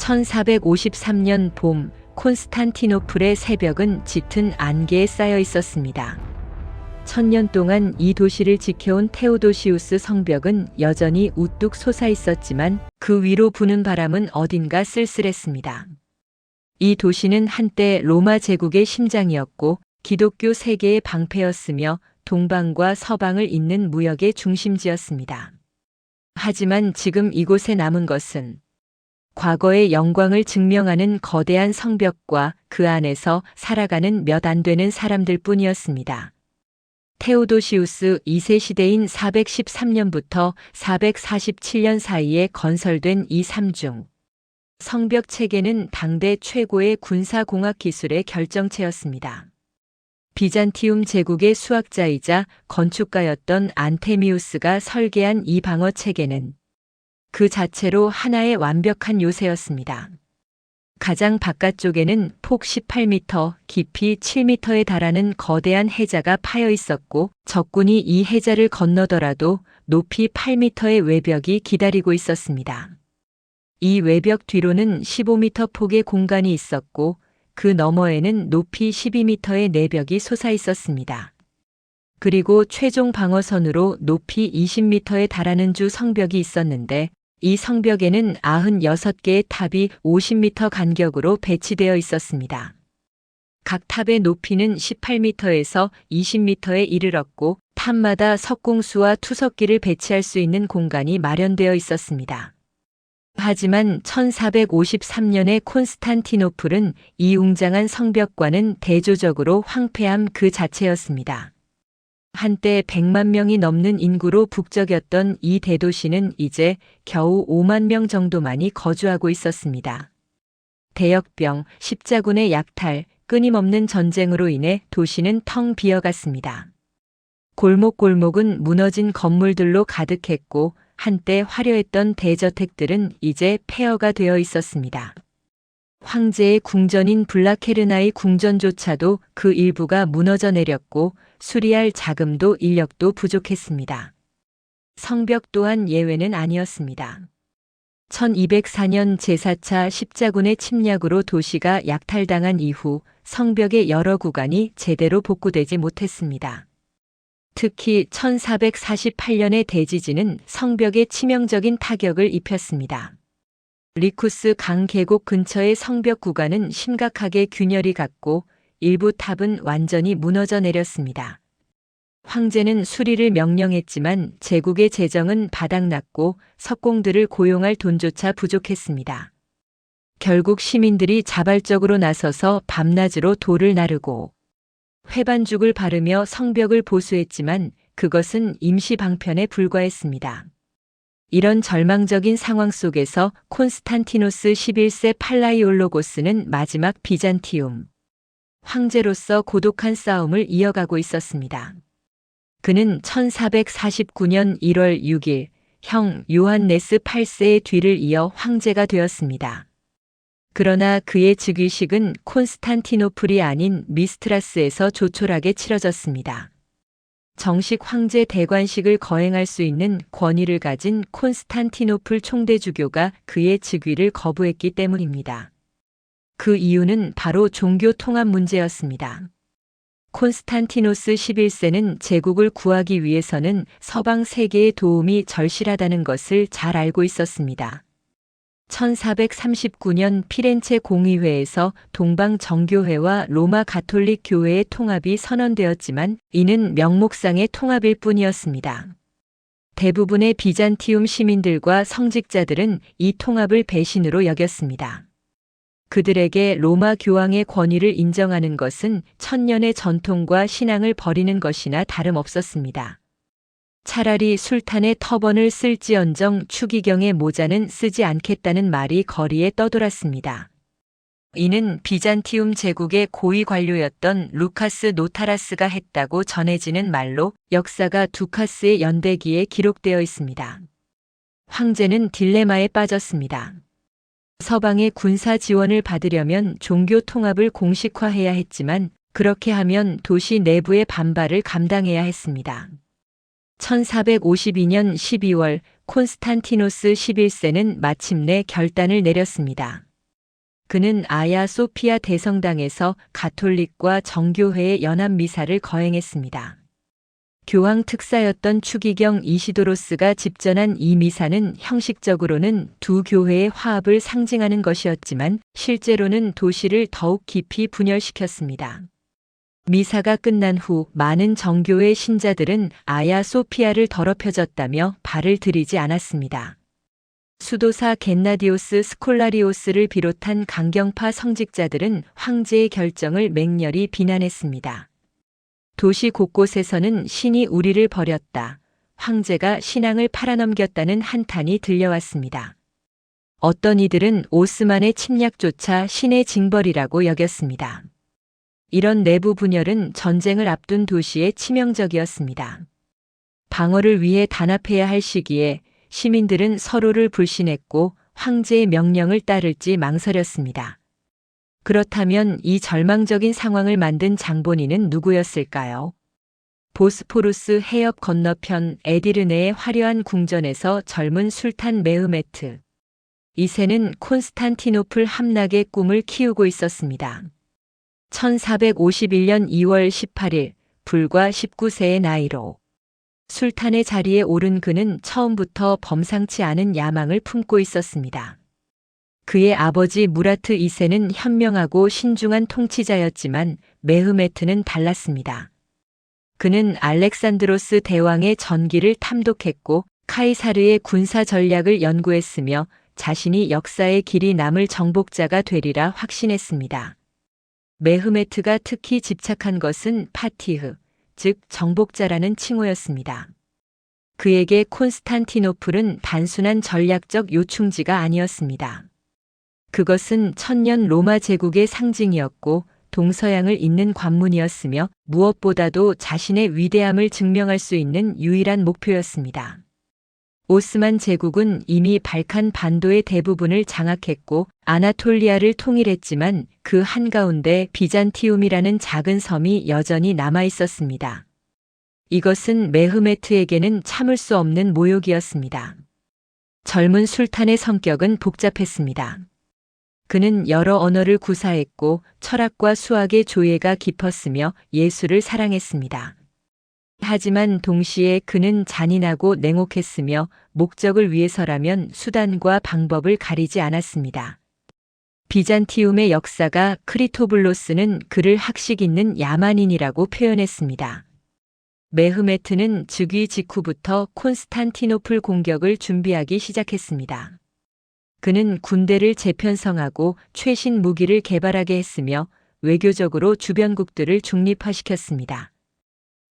1453년 봄 콘스탄티노플의 새벽은 짙은 안개에 쌓여 있었습니다. 1000년 동안 이 도시를 지켜온 테오도시우스 성벽은 여전히 우뚝 솟아 있었지만 그 위로 부는 바람은 어딘가 쓸쓸했습니다. 이 도시는 한때 로마 제국의 심장이었고 기독교 세계의 방패였으며 동방과 서방을 잇는 무역의 중심지였습니다. 하지만 지금 이곳에 남은 것은 과거의 영광을 증명하는 거대한 성벽과 그 안에서 살아가는 몇 안 되는 사람들 뿐이었습니다. 테오도시우스 2세 시대인 413년부터 447년 사이에 건설된 이 삼중 성벽 체계는 당대 최고의 군사공학 기술의 결정체였습니다. 비잔티움 제국의 수학자이자 건축가였던 안테미우스가 설계한 이 방어 체계는 그 자체로 하나의 완벽한 요새였습니다. 가장 바깥쪽에는 폭 18m, 깊이 7m에 달하는 거대한 해자가 파여 있었고 적군이 이 해자를 건너더라도 높이 8m의 외벽이 기다리고 있었습니다. 이 외벽 뒤로는 15m 폭의 공간이 있었고 그 너머에는 높이 12m의 내벽이 솟아 있었습니다. 그리고 최종 방어선으로 높이 20m에 달하는 주 성벽이 있었는데 이 성벽에는 96개의 탑이 50m 간격으로 배치되어 있었습니다. 각 탑의 높이는 18m에서 20m에 이르렀고 탑마다 석공수와 투석기를 배치할 수 있는 공간이 마련되어 있었습니다. 하지만 1453년의 콘스탄티노플은 이 웅장한 성벽과는 대조적으로 황폐함 그 자체였습니다. 한때 100만 명이 넘는 인구로 북적였던 이 대도시는 이제 겨우 5만 명 정도만이 거주하고 있었습니다. 대역병, 십자군의 약탈, 끊임없는 전쟁으로 인해 도시는 텅 비어갔습니다. 골목골목은 무너진 건물들로 가득했고 한때 화려했던 대저택들은 이제 폐허가 되어 있었습니다. 황제의 궁전인 블라케르나의 궁전조차도 그 일부가 무너져 내렸고 수리할 자금도 인력도 부족했습니다. 성벽 또한 예외는 아니었습니다. 1204년 제4차 십자군의 침략으로 도시가 약탈당한 이후 성벽의 여러 구간이 제대로 복구되지 못했습니다. 특히 1448년의 대지진은 성벽에 치명적인 타격을 입혔습니다. 리쿠스 강 계곡 근처의 성벽 구간은 심각하게 균열이 갔고 일부 탑은 완전히 무너져 내렸습니다. 황제는 수리를 명령했지만 제국의 재정은 바닥났고 석공들을 고용할 돈조차 부족했습니다. 결국 시민들이 자발적으로 나서서 밤낮으로 돌을 나르고 회반죽을 바르며 성벽을 보수했지만 그것은 임시 방편에 불과했습니다. 이런 절망적인 상황 속에서 콘스탄티노스 11세 팔라이올로고스는 마지막 비잔티움 황제로서 고독한 싸움을 이어가고 있었습니다. 그는 1449년 1월 6일 형 요한네스 8세의 뒤를 이어 황제가 되었습니다. 그러나 그의 즉위식은 콘스탄티노플이 아닌 미스트라스에서 조촐하게 치러졌습니다. 정식 황제 대관식을 거행할 수 있는 권위를 가진 콘스탄티노플 총대주교가 그의 즉위를 거부했기 때문입니다. 그 이유는 바로 종교 통합 문제였습니다. 콘스탄티노스 11세는 제국을 구하기 위해서는 서방 세계의 도움이 절실하다는 것을 잘 알고 있었습니다. 1439년 피렌체 공의회에서 동방 정교회와 로마 가톨릭 교회의 통합이 선언되었지만 이는 명목상의 통합일 뿐이었습니다. 대부분의 비잔티움 시민들과 성직자들은 이 통합을 배신으로 여겼습니다. 그들에게 로마 교황의 권위를 인정하는 것은 천년의 전통과 신앙을 버리는 것이나 다름없었습니다. 차라리 술탄의 터번을 쓸지언정 추기경의 모자는 쓰지 않겠다는 말이 거리에 떠돌았습니다. 이는 비잔티움 제국의 고위 관료였던 루카스 노타라스가 했다고 전해지는 말로 역사가 두카스의 연대기에 기록되어 있습니다. 황제는 딜레마에 빠졌습니다. 서방의 군사 지원을 받으려면 종교 통합을 공식화해야 했지만 그렇게 하면 도시 내부의 반발을 감당해야 했습니다. 1452년 12월 콘스탄티노스 11세는 마침내 결단을 내렸습니다. 그는 아야 소피아 대성당에서 가톨릭과 정교회의 연합 미사를 거행했습니다. 교황 특사였던 추기경 이시도로스가 집전한 이 미사는 형식적으로는 두 교회의 화합을 상징하는 것이었지만 실제로는 도시를 더욱 깊이 분열시켰습니다. 미사가 끝난 후 많은 정교회 신자들은 아야 소피아를 더럽혀졌다며 발을 들이지 않았습니다. 수도사 겐나디오스 스콜라리오스를 비롯한 강경파 성직자들은 황제의 결정을 맹렬히 비난했습니다. 도시 곳곳에서는 신이 우리를 버렸다, 황제가 신앙을 팔아넘겼다는 한탄이 들려왔습니다. 어떤 이들은 오스만의 침략조차 신의 징벌이라고 여겼습니다. 이런 내부 분열은 전쟁을 앞둔 도시에 치명적이었습니다. 방어를 위해 단합해야 할 시기에 시민들은 서로를 불신했고 황제의 명령을 따를지 망설였습니다. 그렇다면 이 절망적인 상황을 만든 장본인은 누구였을까요? 보스포루스 해협 건너편 에디르네의 화려한 궁전에서 젊은 술탄 메흐메트 2세는 콘스탄티노플 함락의 꿈을 키우고 있었습니다. 1451년 2월 18일 불과 19세의 나이로 술탄의 자리에 오른 그는 처음부터 범상치 않은 야망을 품고 있었습니다. 그의 아버지 무라트 2세는 현명하고 신중한 통치자였지만 메흐메트는 달랐습니다. 그는 알렉산드로스 대왕의 전기를 탐독했고 카이사르의 군사 전략을 연구했으며 자신이 역사의 길이 남을 정복자가 되리라 확신했습니다. 메흐메트가 특히 집착한 것은 파티흐, 즉 정복자라는 칭호였습니다. 그에게 콘스탄티노플은 단순한 전략적 요충지가 아니었습니다. 그것은 천년 로마 제국의 상징이었고 동서양을 잇는 관문이었으며 무엇보다도 자신의 위대함을 증명할 수 있는 유일한 목표였습니다. 오스만 제국은 이미 발칸 반도의 대부분을 장악했고 아나톨리아를 통일했지만 그 한가운데 비잔티움이라는 작은 섬이 여전히 남아 있었습니다. 이것은 메흐메트에게는 참을 수 없는 모욕이었습니다. 젊은 술탄의 성격은 복잡했습니다. 그는 여러 언어를 구사했고 철학과 수학의 조예가 깊었으며 예술을 사랑했습니다. 하지만 동시에 그는 잔인하고 냉혹했으며 목적을 위해서라면 수단과 방법을 가리지 않았습니다. 비잔티움의 역사가 크리토블로스는 그를 학식 있는 야만인이라고 표현했습니다. 메흐메트는 즉위 직후부터 콘스탄티노플 공격을 준비하기 시작했습니다. 그는 군대를 재편성하고 최신 무기를 개발하게 했으며 외교적으로 주변국들을 중립화시켰습니다.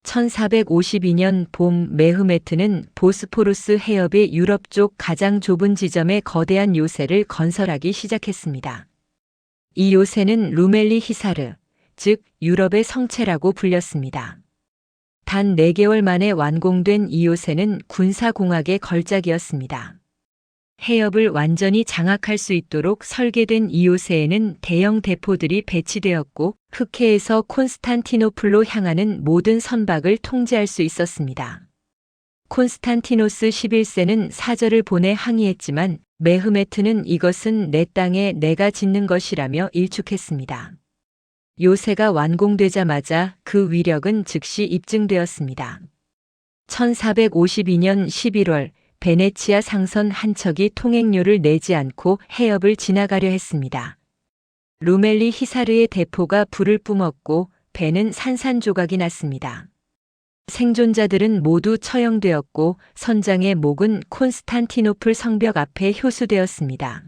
1452년 봄 메흐메트는 보스포루스 해협의 유럽 쪽 가장 좁은 지점에 거대한 요새를 건설하기 시작했습니다. 이 요새는 루멜리 히사르, 즉 유럽의 성체라고 불렸습니다. 단 4개월 만에 완공된 이 요새는 군사공학의 걸작이었습니다. 해협을 완전히 장악할 수 있도록 설계된 이 요새에는 대형 대포들이 배치되었고 흑해에서 콘스탄티노플로 향하는 모든 선박을 통제할 수 있었습니다. 콘스탄티노스 11세는 사절을 보내 항의했지만 메흐메트는 이것은 내 땅에 내가 짓는 것이라며 일축했습니다. 요새가 완공되자마자 그 위력은 즉시 입증되었습니다. 1452년 11월 베네치아 상선 한 척이 통행료를 내지 않고 해협을 지나가려 했습니다. 루멜리 히사르의 대포가 불을 뿜었고 배는 산산조각이 났습니다. 생존자들은 모두 처형되었고 선장의 목은 콘스탄티노플 성벽 앞에 효수되었습니다.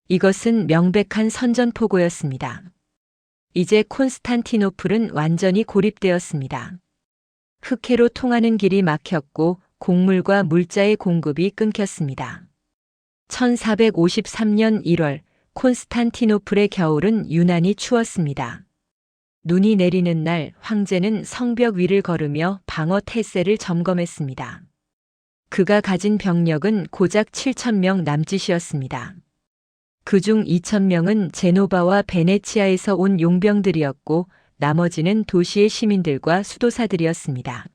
이것은 명백한 선전포고였습니다. 이제 콘스탄티노플은 완전히 고립되었습니다. 흑해로 통하는 길이 막혔고 곡물과 물자의 공급이 끊겼습니다. 1453년 1월 콘스탄티노플의 겨울은 유난히 추웠습니다. 눈이 내리는 날 황제는 성벽 위를 걸으며 방어 태세를 점검했습니다. 그가 가진 병력은 고작 7,000명 남짓이었습니다. 그중 2,000명은 제노바와 베네치아에서 온 용병들이었고 나머지는 도시의 시민들과 수도사들이었습니다.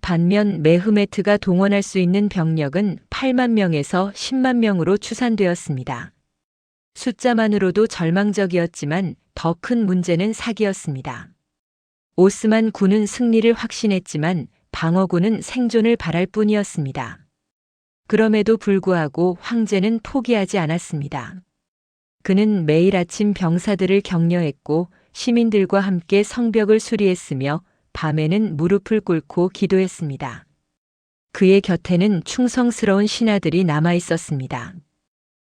반면 메흐메트가 동원할 수 있는 병력은 8만 명에서 10만 명으로 추산되었습니다. 숫자만으로도 절망적이었지만 더 큰 문제는 사기였습니다. 오스만 군은 승리를 확신했지만 방어군은 생존을 바랄 뿐이었습니다. 그럼에도 불구하고 황제는 포기하지 않았습니다. 그는 매일 아침 병사들을 격려했고 시민들과 함께 성벽을 수리했으며 밤에는 무릎을 꿇고 기도했습니다. 그의 곁에는 충성스러운 신하들이 남아 있었습니다.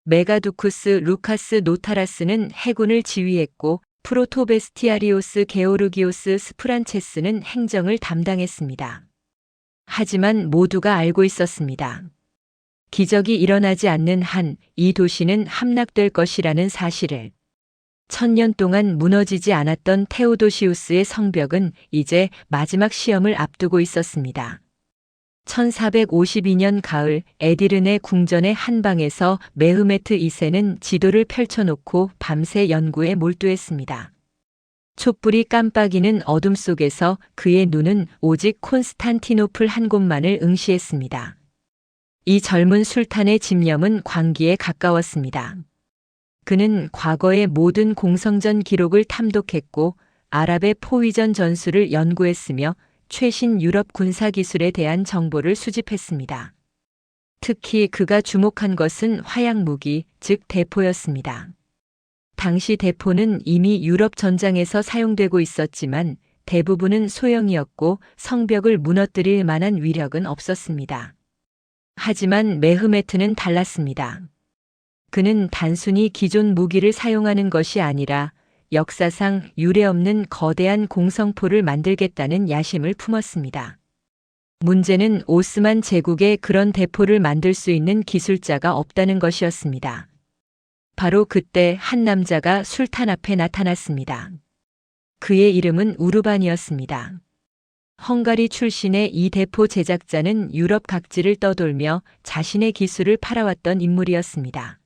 메가두쿠스 루카스 노타라스는 해군을 지휘했고 프로토베스티아리오스 게오르기오스 스프란체스는 행정을 담당했습니다. 하지만 모두가 알고 있었습니다. 기적이 일어나지 않는 한 이 도시는 함락될 것이라는 사실을. 1000년 동안 무너지지 않았던 테오도시우스의 성벽은 이제 마지막 시험을 앞두고 있었습니다. 1452년 가을 에디르네 궁전의 한 방에서 메흐메트 2세는 지도를 펼쳐놓고 밤새 연구에 몰두했습니다. 촛불이 깜빡이는 어둠 속에서 그의 눈은 오직 콘스탄티노플 한 곳만을 응시했습니다. 이 젊은 술탄의 집념은 광기에 가까웠습니다. 그는 과거의 모든 공성전 기록을 탐독했고 아랍의 포위전 전술을 연구했으며 최신 유럽 군사 기술에 대한 정보를 수집했습니다. 특히 그가 주목한 것은 화약 무기, 즉 대포였습니다. 당시 대포는 이미 유럽 전장에서 사용되고 있었지만 대부분은 소형이었고 성벽을 무너뜨릴 만한 위력은 없었습니다. 하지만 메흐메트는 달랐습니다. 그는 단순히 기존 무기를 사용하는 것이 아니라 역사상 유례없는 거대한 공성포를 만들겠다는 야심을 품었습니다. 문제는 오스만 제국에 그런 대포를 만들 수 있는 기술자가 없다는 것이었습니다. 바로 그때 한 남자가 술탄 앞에 나타났습니다. 그의 이름은 우르반이었습니다. 헝가리 출신의 이 대포 제작자는 유럽 각지를 떠돌며 자신의 기술을 팔아왔던 인물이었습니다.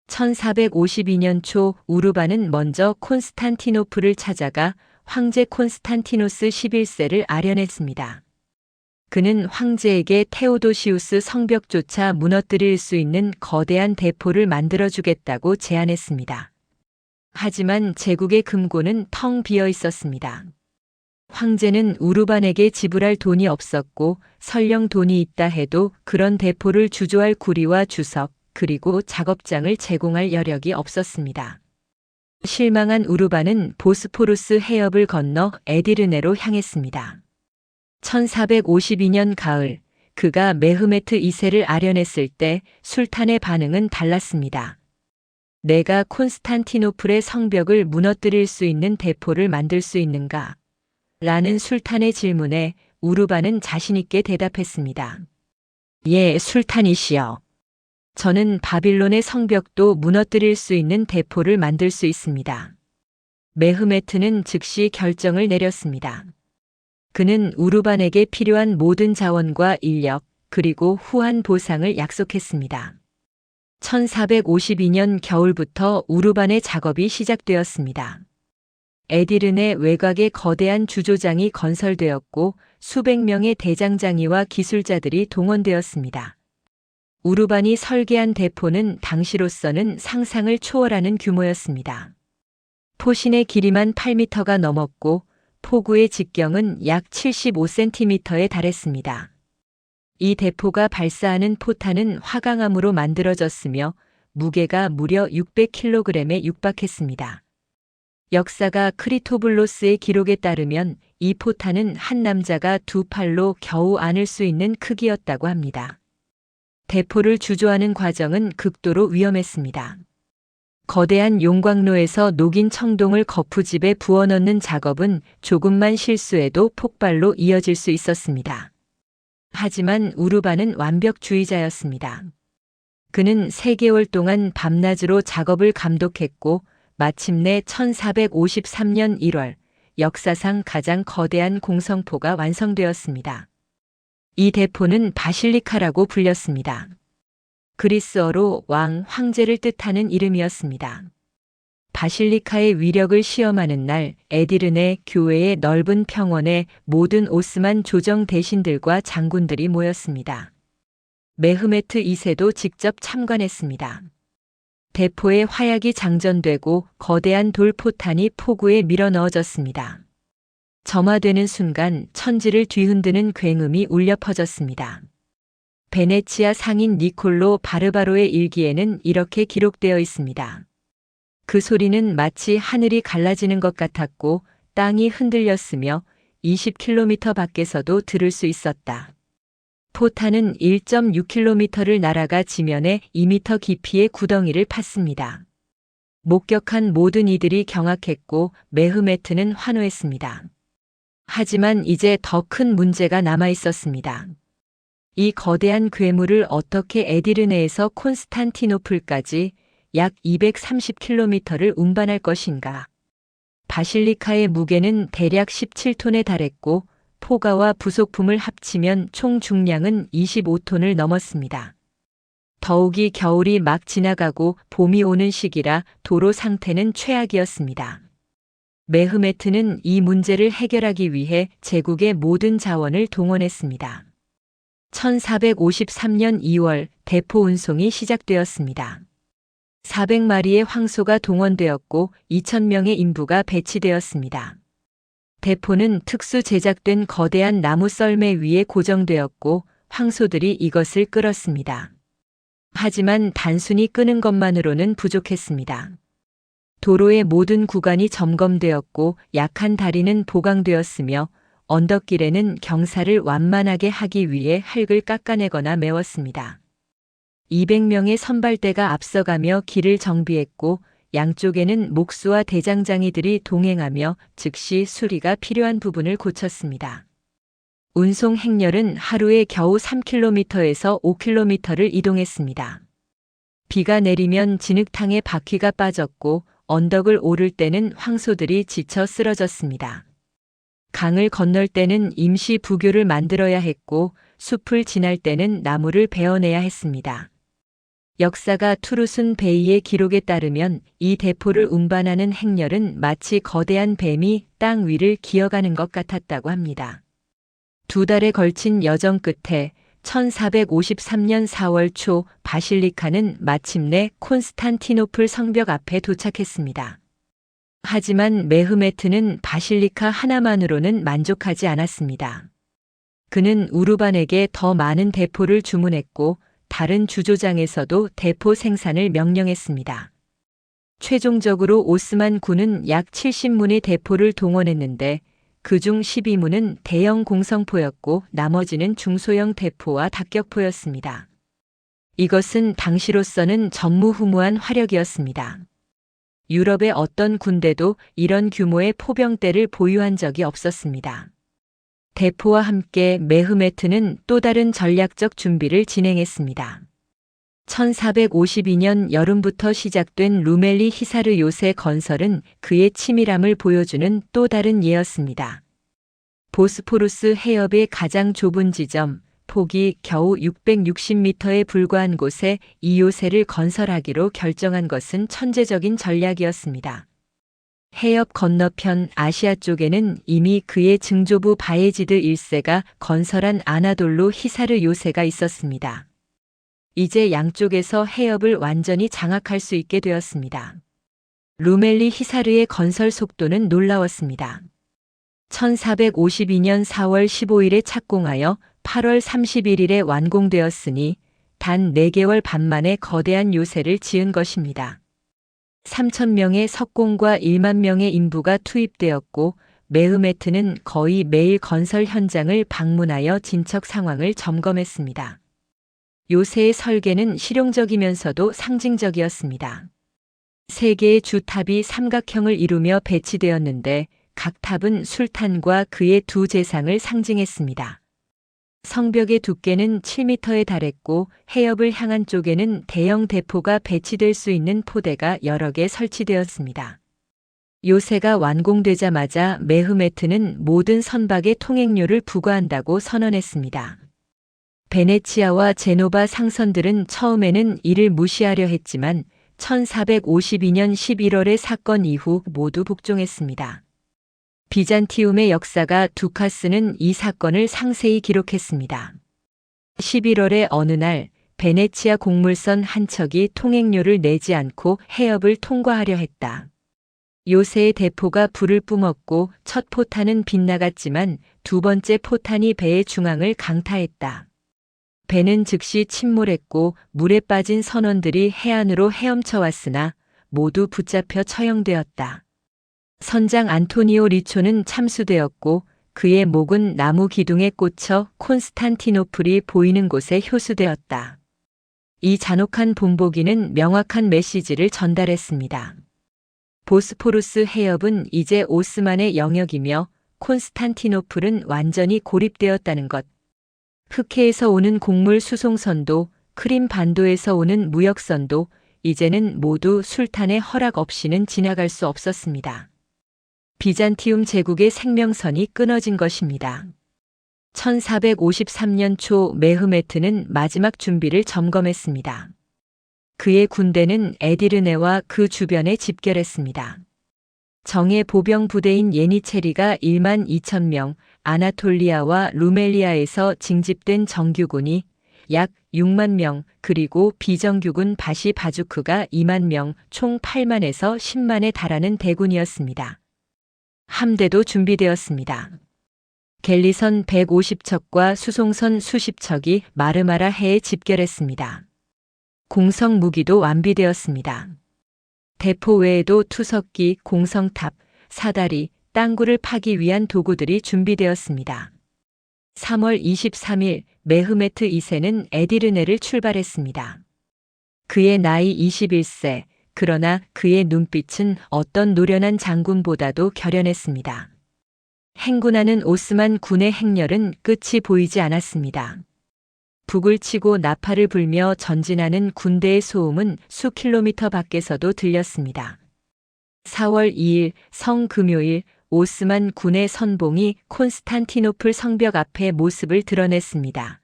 1452년 초 우르반은 먼저 콘스탄티노플을 찾아가 황제 콘스탄티노스 11세를 아련했습니다. 그는 황제에게 테오도시우스 성벽조차 무너뜨릴 수 있는 거대한 대포를 만들어주겠다고 제안했습니다. 하지만 제국의 금고는 텅 비어 있었습니다. 황제는 우르반에게 지불할 돈이 없었고 설령 돈이 있다 해도 그런 대포를 주조할 구리와 주석, 그리고 작업장을 제공할 여력이 없었습니다. 실망한 우르반은 보스포루스 해협을 건너 에디르네로 향했습니다. 1452년 가을, 그가 메흐메트 2세를 아련했을 때 술탄의 반응은 달랐습니다. 내가 콘스탄티노플의 성벽을 무너뜨릴 수 있는 대포를 만들 수 있는가? 라는 술탄의 질문에 우르반은 자신있게 대답했습니다. 예, 술탄이시여. 저는 바빌론의 성벽도 무너뜨릴 수 있는 대포를 만들 수 있습니다. 메흐메트는 즉시 결정을 내렸습니다. 그는 우르반에게 필요한 모든 자원과 인력, 그리고 후한 보상을 약속했습니다. 1452년 겨울부터 우르반의 작업이 시작되었습니다. 에디르네 외곽에 거대한 주조장이 건설되었고 수백 명의 대장장이와 기술자들이 동원되었습니다. 우르반이 설계한 대포는 당시로서는 상상을 초월하는 규모였습니다. 포신의 길이만 8m가 넘었고 포구의 직경은 약 75cm에 달했습니다. 이 대포가 발사하는 포탄은 화강암으로 만들어졌으며 무게가 무려 600kg에 육박했습니다. 역사가 크리토블로스의 기록에 따르면 이 포탄은 한 남자가 두 팔로 겨우 안을 수 있는 크기였다고 합니다. 대포를 주조하는 과정은 극도로 위험했습니다. 거대한 용광로에서 녹인 청동을 거푸집에 부어넣는 작업은 조금만 실수해도 폭발로 이어질 수 있었습니다. 하지만 우르반은 완벽주의자였습니다. 그는 3개월 동안 밤낮으로 작업을 감독했고 마침내 1453년 1월 역사상 가장 거대한 공성포가 완성되었습니다. 이 대포는 바실리카라고 불렸습니다. 그리스어로 왕, 황제를 뜻하는 이름이었습니다. 바실리카의 위력을 시험하는 날 에디르네 교회의 넓은 평원에 모든 오스만 조정 대신들과 장군들이 모였습니다. 메흐메트 2세도 직접 참관했습니다. 대포에 화약이 장전되고 거대한 돌포탄이 포구에 밀어 넣어졌습니다. 점화되는 순간 천지를 뒤흔드는 굉음이 울려 퍼졌습니다. 베네치아 상인 니콜로 바르바로의 일기에는 이렇게 기록되어 있습니다. 그 소리는 마치 하늘이 갈라지는 것 같았고 땅이 흔들렸으며 20km 밖에서도 들을 수 있었다. 포탄은 1.6km를 날아가 지면에 2m 깊이의 구덩이를 팠습니다. 목격한 모든 이들이 경악했고 메흐메트는 환호했습니다. 하지만 이제 더 큰 문제가 남아 있었습니다. 이 거대한 괴물을 어떻게 에디르네에서 콘스탄티노플까지 약 230km를 운반할 것인가? 바실리카의 무게는 대략 17톤에 달했고 포가와 부속품을 합치면 총 중량은 25톤을 넘었습니다. 더욱이 겨울이 막 지나가고 봄이 오는 시기라 도로 상태는 최악이었습니다. 메흐메트는 이 문제를 해결하기 위해 제국의 모든 자원을 동원했습니다. 1453년 2월 대포 운송이 시작되었습니다. 400마리의 황소가 동원되었고 2,000명의 인부가 배치되었습니다. 대포는 특수 제작된 거대한 나무 썰매 위에 고정되었고 황소들이 이것을 끌었습니다. 하지만 단순히 끄는 것만으로는 부족했습니다. 도로의 모든 구간이 점검되었고 약한 다리는 보강되었으며 언덕길에는 경사를 완만하게 하기 위해 흙을 깎아내거나 메웠습니다. 200명의 선발대가 앞서가며 길을 정비했고 양쪽에는 목수와 대장장이들이 동행하며 즉시 수리가 필요한 부분을 고쳤습니다. 운송 행렬은 하루에 겨우 3km에서 5km를 이동했습니다. 비가 내리면 진흙탕에 바퀴가 빠졌고 언덕을 오를 때는 황소들이 지쳐 쓰러졌습니다. 강을 건널 때는 임시 부교를 만들어야 했고 숲을 지날 때는 나무를 베어내야 했습니다. 역사가 투르순 베이의 기록에 따르면 이 대포를 운반하는 행렬은 마치 거대한 뱀이 땅 위를 기어가는 것 같았다고 합니다. 2달에 걸친 여정 끝에 1453년 4월 초 바실리카는 마침내 콘스탄티노플 성벽 앞에 도착했습니다. 하지만 메흐메트는 바실리카 하나만으로는 만족하지 않았습니다. 그는 우르반에게 더 많은 대포를 주문했고 다른 주조장에서도 대포 생산을 명령했습니다. 최종적으로 오스만 군은 약 70문의 대포를 동원했는데 그중 12문은 대형 공성포였고 나머지는 중소형 대포와 다격포였습니다. 이것은 당시로서는 전무후무한 화력이었습니다. 유럽의 어떤 군대도 이런 규모의 포병대를 보유한 적이 없었습니다. 대포와 함께 메흐메트는 또 다른 전략적 준비를 진행했습니다. 1452년 여름부터 시작된 루멜리 히사르 요새 건설은 그의 치밀함을 보여주는 또 다른 예였습니다. 보스포루스 해협의 가장 좁은 지점, 폭이 겨우 660m에 불과한 곳에 이 요새를 건설하기로 결정한 것은 천재적인 전략이었습니다. 해협 건너편 아시아 쪽에는 이미 그의 증조부 바예지드 1세가 건설한 아나돌루 히사르 요새가 있었습니다. 이제 양쪽에서 해협을 완전히 장악할 수 있게 되었습니다. 루멜리 히사르의 건설 속도는 놀라웠습니다. 1452년 4월 15일에 착공하여 8월 31일에 완공되었으니 단 4개월 반 만에 거대한 요새를 지은 것입니다. 3,000명의 석공과 1만 명의 인부가 투입되었고 메흐메트는 거의 매일 건설 현장을 방문하여 진척 상황을 점검했습니다. 요새의 설계는 실용적이면서도 상징적이었습니다. 3개의 주탑이 삼각형을 이루며 배치되었는데 각 탑은 술탄과 그의 2제상을 상징했습니다. 성벽의 두께는 7m에 달했고 해협을 향한 쪽에는 대형 대포가 배치될 수 있는 포대가 여러 개 설치되었습니다. 요새가 완공되자마자 메흐메트는 모든 선박의 통행료를 부과한다고 선언했습니다. 베네치아와 제노바 상선들은 처음에는 이를 무시하려 했지만 1452년 11월의 사건 이후 모두 복종했습니다. 비잔티움의 역사가 두카스는 이 사건을 상세히 기록했습니다. 11월의 어느 날 베네치아 곡물선 한 척이 통행료를 내지 않고 해협을 통과하려 했다. 요새의 대포가 불을 뿜었고 첫 포탄은 빗나갔지만 두 번째 포탄이 배의 중앙을 강타했다. 배는 즉시 침몰했고 물에 빠진 선원들이 해안으로 헤엄쳐 왔으나 모두 붙잡혀 처형되었다. 선장 안토니오 리초는 참수되었고 그의 목은 나무 기둥에 꽂혀 콘스탄티노플이 보이는 곳에 효수되었다. 이 잔혹한 본보기는 명확한 메시지를 전달했습니다. 보스포루스 해협은 이제 오스만의 영역이며 콘스탄티노플은 완전히 고립되었다는 것. 흑해에서 오는 곡물 수송선도, 크림 반도에서 오는 무역선도 이제는 모두 술탄의 허락 없이는 지나갈 수 없었습니다. 비잔티움 제국의 생명선이 끊어진 것입니다. 1453년 초 메흐메트는 마지막 준비를 점검했습니다. 그의 군대는 에디르네와 그 주변에 집결했습니다. 정예 보병 부대인 예니체리가 1만 2천 명, 아나톨리아와 루멜리아에서 징집된 정규군이 약 6만 명, 그리고 비정규군 바시 바주크가 2만 명, 총 8만에서 10만에 달하는 대군이었습니다. 함대도 준비되었습니다. 갤리선 150척과 수송선 수십 척이 마르마라 해에 집결했습니다. 공성 무기도 완비되었습니다. 대포 외에도 투석기, 공성탑, 사다리, 땅굴을 파기 위한 도구들이 준비되었습니다. 3월 23일 메흐메트 2세는 에디르네를 출발했습니다. 그의 나이 21세, 그러나 그의 눈빛은 어떤 노련한 장군보다도 결연했습니다. 행군하는 오스만 군의 행렬은 끝이 보이지 않았습니다. 북을 치고 나팔을 불며 전진하는 군대의 소음은 수 킬로미터 밖에서도 들렸습니다. 4월 2일 성금요일 오스만 군의 선봉이 콘스탄티노플 성벽 앞에 모습을 드러냈습니다.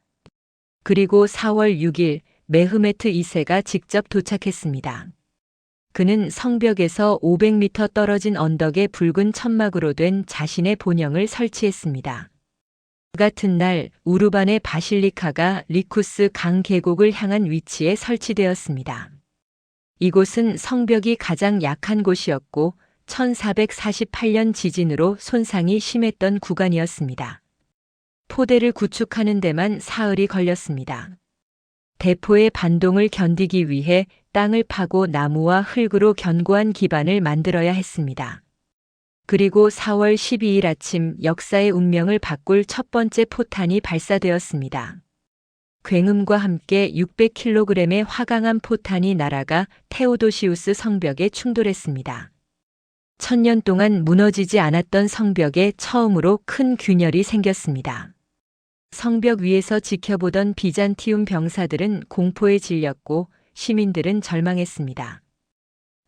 그리고 4월 6일 메흐메트 2세가 직접 도착했습니다. 그는 성벽에서 500m 떨어진 언덕에 붉은 천막으로 된 자신의 본영을 설치했습니다. 그 같은 날 우르반의 바실리카가 리쿠스 강 계곡을 향한 위치에 설치되었습니다. 이곳은 성벽이 가장 약한 곳이었고 1448년 지진으로 손상이 심했던 구간이었습니다. 포대를 구축하는 데만 사흘이 걸렸습니다. 대포의 반동을 견디기 위해 땅을 파고 나무와 흙으로 견고한 기반을 만들어야 했습니다. 그리고 4월 12일 아침 역사의 운명을 바꿀 첫 번째 포탄이 발사되었습니다. 굉음과 함께 600kg의 화강한 포탄이 날아가 테오도시우스 성벽에 충돌했습니다. 1000년 동안 무너지지 않았던 성벽에 처음으로 큰 균열이 생겼습니다. 성벽 위에서 지켜보던 비잔티움 병사들은 공포에 질렸고 시민들은 절망했습니다.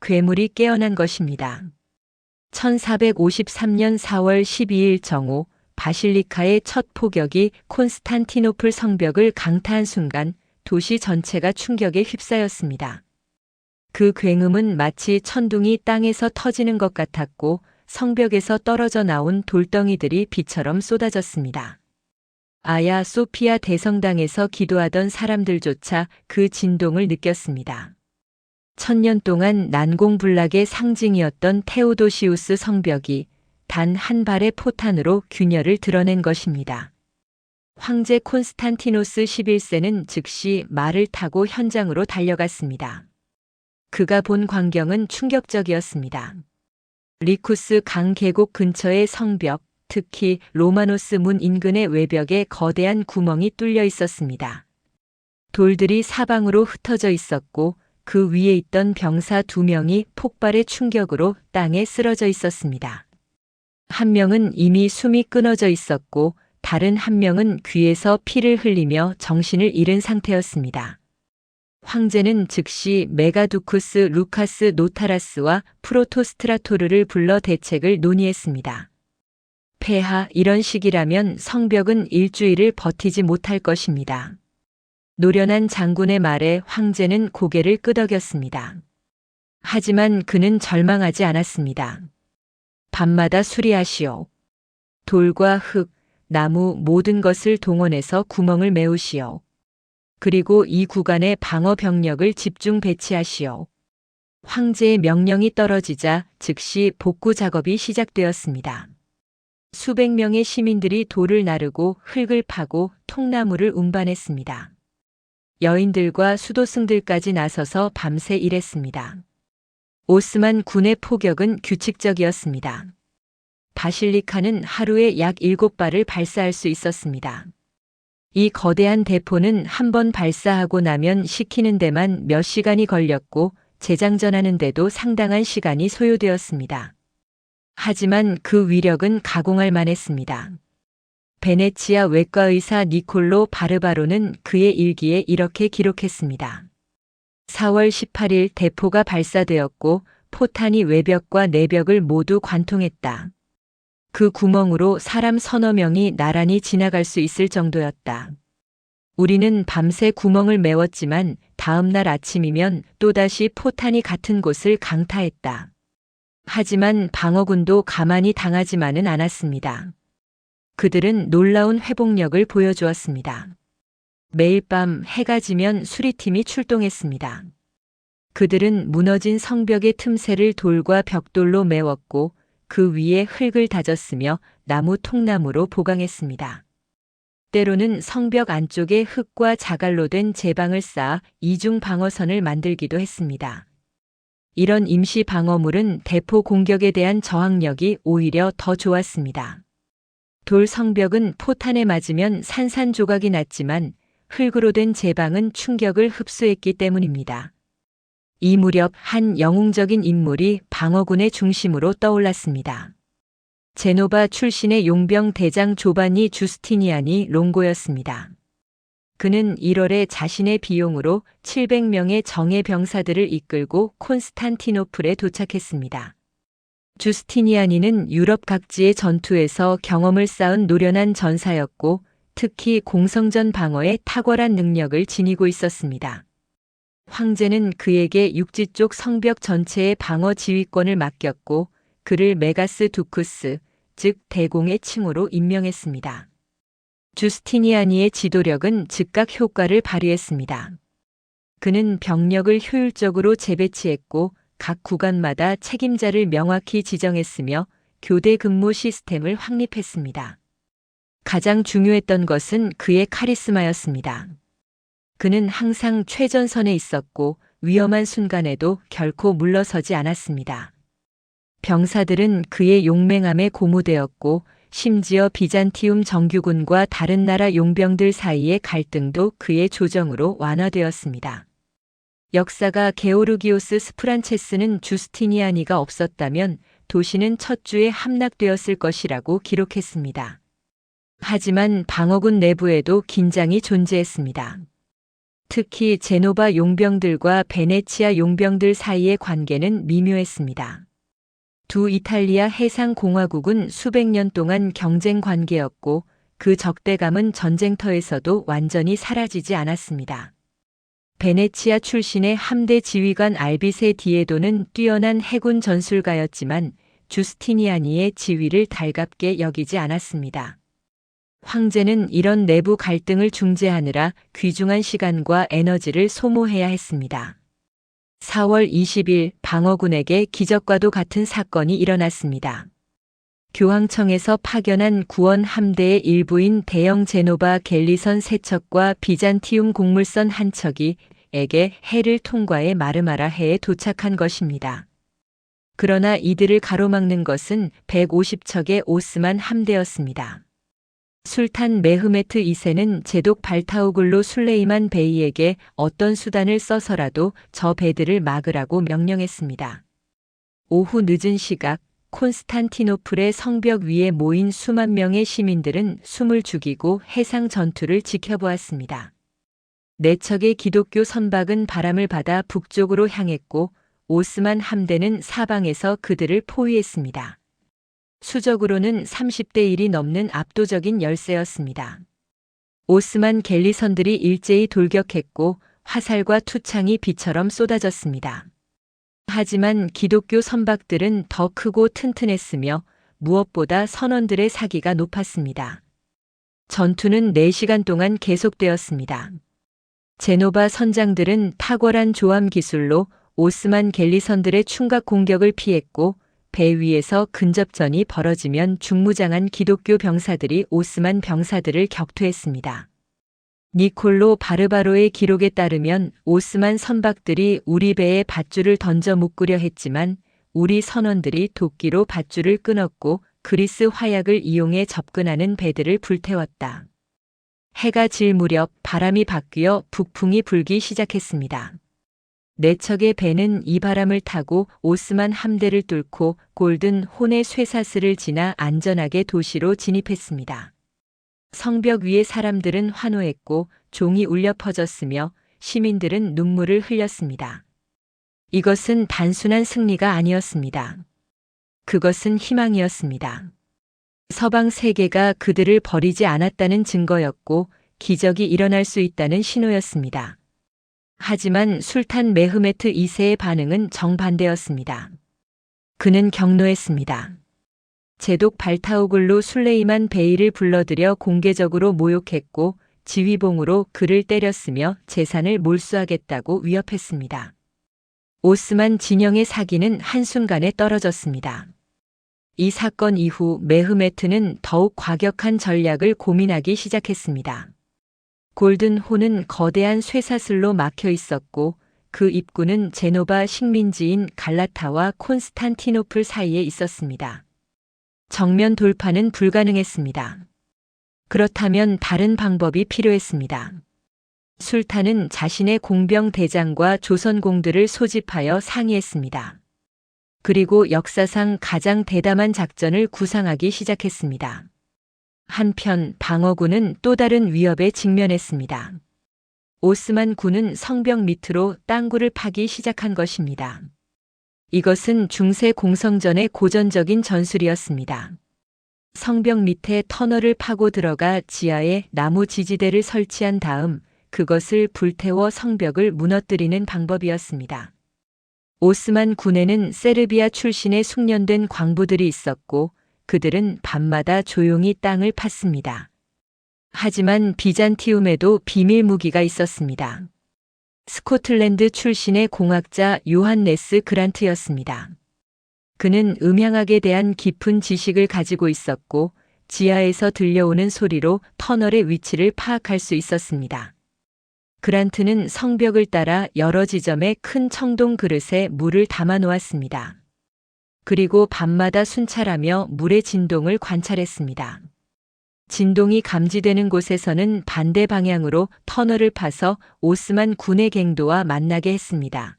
괴물이 깨어난 것입니다. 1453년 4월 12일 정오 바실리카의 첫 포격이 콘스탄티노플 성벽을 강타한 순간 도시 전체가 충격에 휩싸였습니다. 그 굉음은 마치 천둥이 땅에서 터지는 것 같았고 성벽에서 떨어져 나온 돌덩이들이 비처럼 쏟아졌습니다. 아야 소피아 대성당에서 기도하던 사람들조차 그 진동을 느꼈습니다. 1000년 동안 난공불락의 상징이었던 테오도시우스 성벽이 단 한 발의 포탄으로 균열을 드러낸 것입니다. 황제 콘스탄티노스 11세는 즉시 말을 타고 현장으로 달려갔습니다. 그가 본 광경은 충격적이었습니다. 리쿠스 강 계곡 근처의 성벽, 특히 로마노스 문 인근의 외벽에 거대한 구멍이 뚫려 있었습니다. 돌들이 사방으로 흩어져 있었고 그 위에 있던 병사 2명이 폭발의 충격으로 땅에 쓰러져 있었습니다. 한 명은 이미 숨이 끊어져 있었고 다른 한 명은 귀에서 피를 흘리며 정신을 잃은 상태였습니다. 황제는 즉시 메가두쿠스 루카스 노타라스와 프로토스트라토르를 불러 대책을 논의했습니다. 폐하, 이런 식이라면 성벽은 일주일을 버티지 못할 것입니다. 노련한 장군의 말에 황제는 고개를 끄덕였습니다. 하지만 그는 절망하지 않았습니다. 밤마다 수리하시오. 돌과 흙, 나무 모든 것을 동원해서 구멍을 메우시오. 그리고 이 구간에 방어 병력을 집중 배치하시오. 황제의 명령이 떨어지자 즉시 복구 작업이 시작되었습니다. 수백 명의 시민들이 돌을 나르고 흙을 파고 통나무를 운반했습니다. 여인들과 수도승들까지 나서서 밤새 일했습니다. 오스만 군의 포격은 규칙적이었습니다. 바실리카는 하루에 약 7발을 발사할 수 있었습니다. 이 거대한 대포는 한 번 발사하고 나면 식히는 데만 몇 시간이 걸렸고 재장전하는 데도 상당한 시간이 소요되었습니다. 하지만 그 위력은 가공할 만했습니다. 베네치아 외과의사 니콜로 바르바로는 그의 일기에 이렇게 기록했습니다. 4월 18일 대포가 발사되었고 포탄이 외벽과 내벽을 모두 관통했다. 그 구멍으로 사람 서너 명이 나란히 지나갈 수 있을 정도였다. 우리는 밤새 구멍을 메웠지만 다음 날 아침이면 또다시 포탄이 같은 곳을 강타했다. 하지만 방어군도 가만히 당하지만은 않았습니다. 그들은 놀라운 회복력을 보여주었습니다. 매일 밤 해가 지면 수리팀이 출동했습니다. 그들은 무너진 성벽의 틈새를 돌과 벽돌로 메웠고 그 위에 흙을 다졌으며 나무 통나무로 보강했습니다. 때로는 성벽 안쪽에 흙과 자갈로 된 제방을 쌓아 이중 방어선을 만들기도 했습니다. 이런 임시 방어물은 대포 공격에 대한 저항력이 오히려 더 좋았습니다. 돌 성벽은 포탄에 맞으면 산산조각이 났지만 흙으로 된 제방은 충격을 흡수했기 때문입니다. 이 무렵 한 영웅적인 인물이 방어군의 중심으로 떠올랐습니다. 제노바 출신의 용병 대장 조바니 주스티니아니 롱고였습니다. 그는 1월에 자신의 비용으로 700명의 정예 병사들을 이끌고 콘스탄티노플에 도착했습니다. 주스티니아니는 유럽 각지의 전투에서 경험을 쌓은 노련한 전사였고 특히 공성전 방어에 탁월한 능력을 지니고 있었습니다. 황제는 그에게 육지 쪽 성벽 전체의 방어 지휘권을 맡겼고 그를 메가스 두쿠스, 즉 대공의 칭호로 임명했습니다. 주스티니아니의 지도력은 즉각 효과를 발휘했습니다. 그는 병력을 효율적으로 재배치했고 각 구간마다 책임자를 명확히 지정했으며 교대 근무 시스템을 확립했습니다. 가장 중요했던 것은 그의 카리스마였습니다. 그는 항상 최전선에 있었고 위험한 순간에도 결코 물러서지 않았습니다. 병사들은 그의 용맹함에 고무되었고 심지어 비잔티움 정규군과 다른 나라 용병들 사이의 갈등도 그의 조정으로 완화되었습니다. 역사가 게오르기오스 스프란체스는 주스티니아니가 없었다면 도시는 첫 주에 함락되었을 것이라고 기록했습니다. 하지만 방어군 내부에도 긴장이 존재했습니다. 특히 제노바 용병들과 베네치아 용병들 사이의 관계는 미묘했습니다. 두 이탈리아 해상공화국은 수백 년 동안 경쟁 관계였고 그 적대감은 전쟁터에서도 완전히 사라지지 않았습니다. 베네치아 출신의 함대 지휘관 알비세 디에도는 뛰어난 해군 전술가였지만 주스티니아니의 지위를 달갑게 여기지 않았습니다. 황제는 이런 내부 갈등을 중재하느라 귀중한 시간과 에너지를 소모해야 했습니다. 4월 20일 방어군에게 기적과도 같은 사건이 일어났습니다. 교황청에서 파견한 구원 함대의 일부인 대형 제노바 갤리선 3척과 비잔티움 곡물선 1척이 에게 해를 통과해 마르마라 해에 도착한 것입니다. 그러나 이들을 가로막는 것은 150척의 오스만 함대였습니다. 술탄 메흐메트 2세는 제독 발타오글루 술레이만 베이에게 어떤 수단을 써서라도 저 배들을 막으라고 명령했습니다. 오후 늦은 시각 콘스탄티노플의 성벽 위에 모인 수만 명의 시민들은 숨을 죽이고 해상 전투를 지켜보았습니다. 4척의 기독교 선박은 바람을 받아 북쪽으로 향했고 오스만 함대는 사방에서 그들을 포위했습니다. 수적으로는 30대 1이 넘는 압도적인 열세였습니다. 오스만 갤리선들이 일제히 돌격했고 화살과 투창이 비처럼 쏟아졌습니다. 하지만 기독교 선박들은 더 크고 튼튼했으며 무엇보다 선원들의 사기가 높았습니다. 전투는 4시간 동안 계속되었습니다. 제노바 선장들은 탁월한 조함 기술로 오스만 갤리선들의 충각 공격을 피했고 배 위에서 근접전이 벌어지면 중무장한 기독교 병사들이 오스만 병사들을 격퇴했습니다. 니콜로 바르바로의 기록에 따르면 오스만 선박들이 우리 배에 밧줄을 던져 묶으려 했지만 우리 선원들이 도끼로 밧줄을 끊었고 그리스 화약을 이용해 접근하는 배들을 불태웠다. 해가 질 무렵 바람이 바뀌어 북풍이 불기 시작했습니다. 네 척의 배는 이 바람을 타고 오스만 함대를 뚫고 골든 혼의 쇠사슬을 지나 안전하게 도시로 진입했습니다. 성벽 위의 사람들은 환호했고 종이 울려 퍼졌으며 시민들은 눈물을 흘렸습니다. 이것은 단순한 승리가 아니었습니다. 그것은 희망이었습니다. 서방 세계가 그들을 버리지 않았다는 증거였고 기적이 일어날 수 있다는 신호였습니다. 하지만 술탄 메흐메트 2세의 반응은 정반대였습니다. 그는 경로했습니다. 제독 발타오글루 술레이만 베이를 불러들여 공개적으로 모욕했고 지휘봉으로 그를 때렸으며 재산을 몰수하겠다고 위협했습니다. 오스만 진영의 사기는 한순간에 떨어졌습니다. 이 사건 이후 메흐메트는 더욱 과격한 전략을 고민하기 시작했습니다. 골든호는 거대한 쇠사슬로 막혀 있었고 그 입구는 제노바 식민지인 갈라타와 콘스탄티노플 사이에 있었습니다. 정면 돌파는 불가능했습니다. 그렇다면 다른 방법이 필요했습니다. 술탄은 자신의 공병 대장과 조선공들을 소집하여 상의했습니다. 그리고 역사상 가장 대담한 작전을 구상하기 시작했습니다. 한편 방어군은 또 다른 위협에 직면했습니다. 오스만 군은 성벽 밑으로 땅굴을 파기 시작한 것입니다. 이것은 중세 공성전의 고전적인 전술이었습니다. 성벽 밑에 터널을 파고 들어가 지하에 나무 지지대를 설치한 다음 그것을 불태워 성벽을 무너뜨리는 방법이었습니다. 오스만 군에는 세르비아 출신의 숙련된 광부들이 있었고 그들은 밤마다 조용히 땅을 팠습니다. 하지만 비잔티움에도 비밀 무기가 있었습니다. 스코틀랜드 출신의 공학자 요한네스 그란트였습니다. 그는 음향학에 대한 깊은 지식을 가지고 있었고 지하에서 들려오는 소리로 터널의 위치를 파악할 수 있었습니다. 그란트는 성벽을 따라 여러 지점에 큰 청동 그릇에 물을 담아 놓았습니다. 그리고 밤마다 순찰하며 물의 진동을 관찰했습니다. 진동이 감지되는 곳에서는 반대 방향으로 터널을 파서 오스만 군의 갱도와 만나게 했습니다.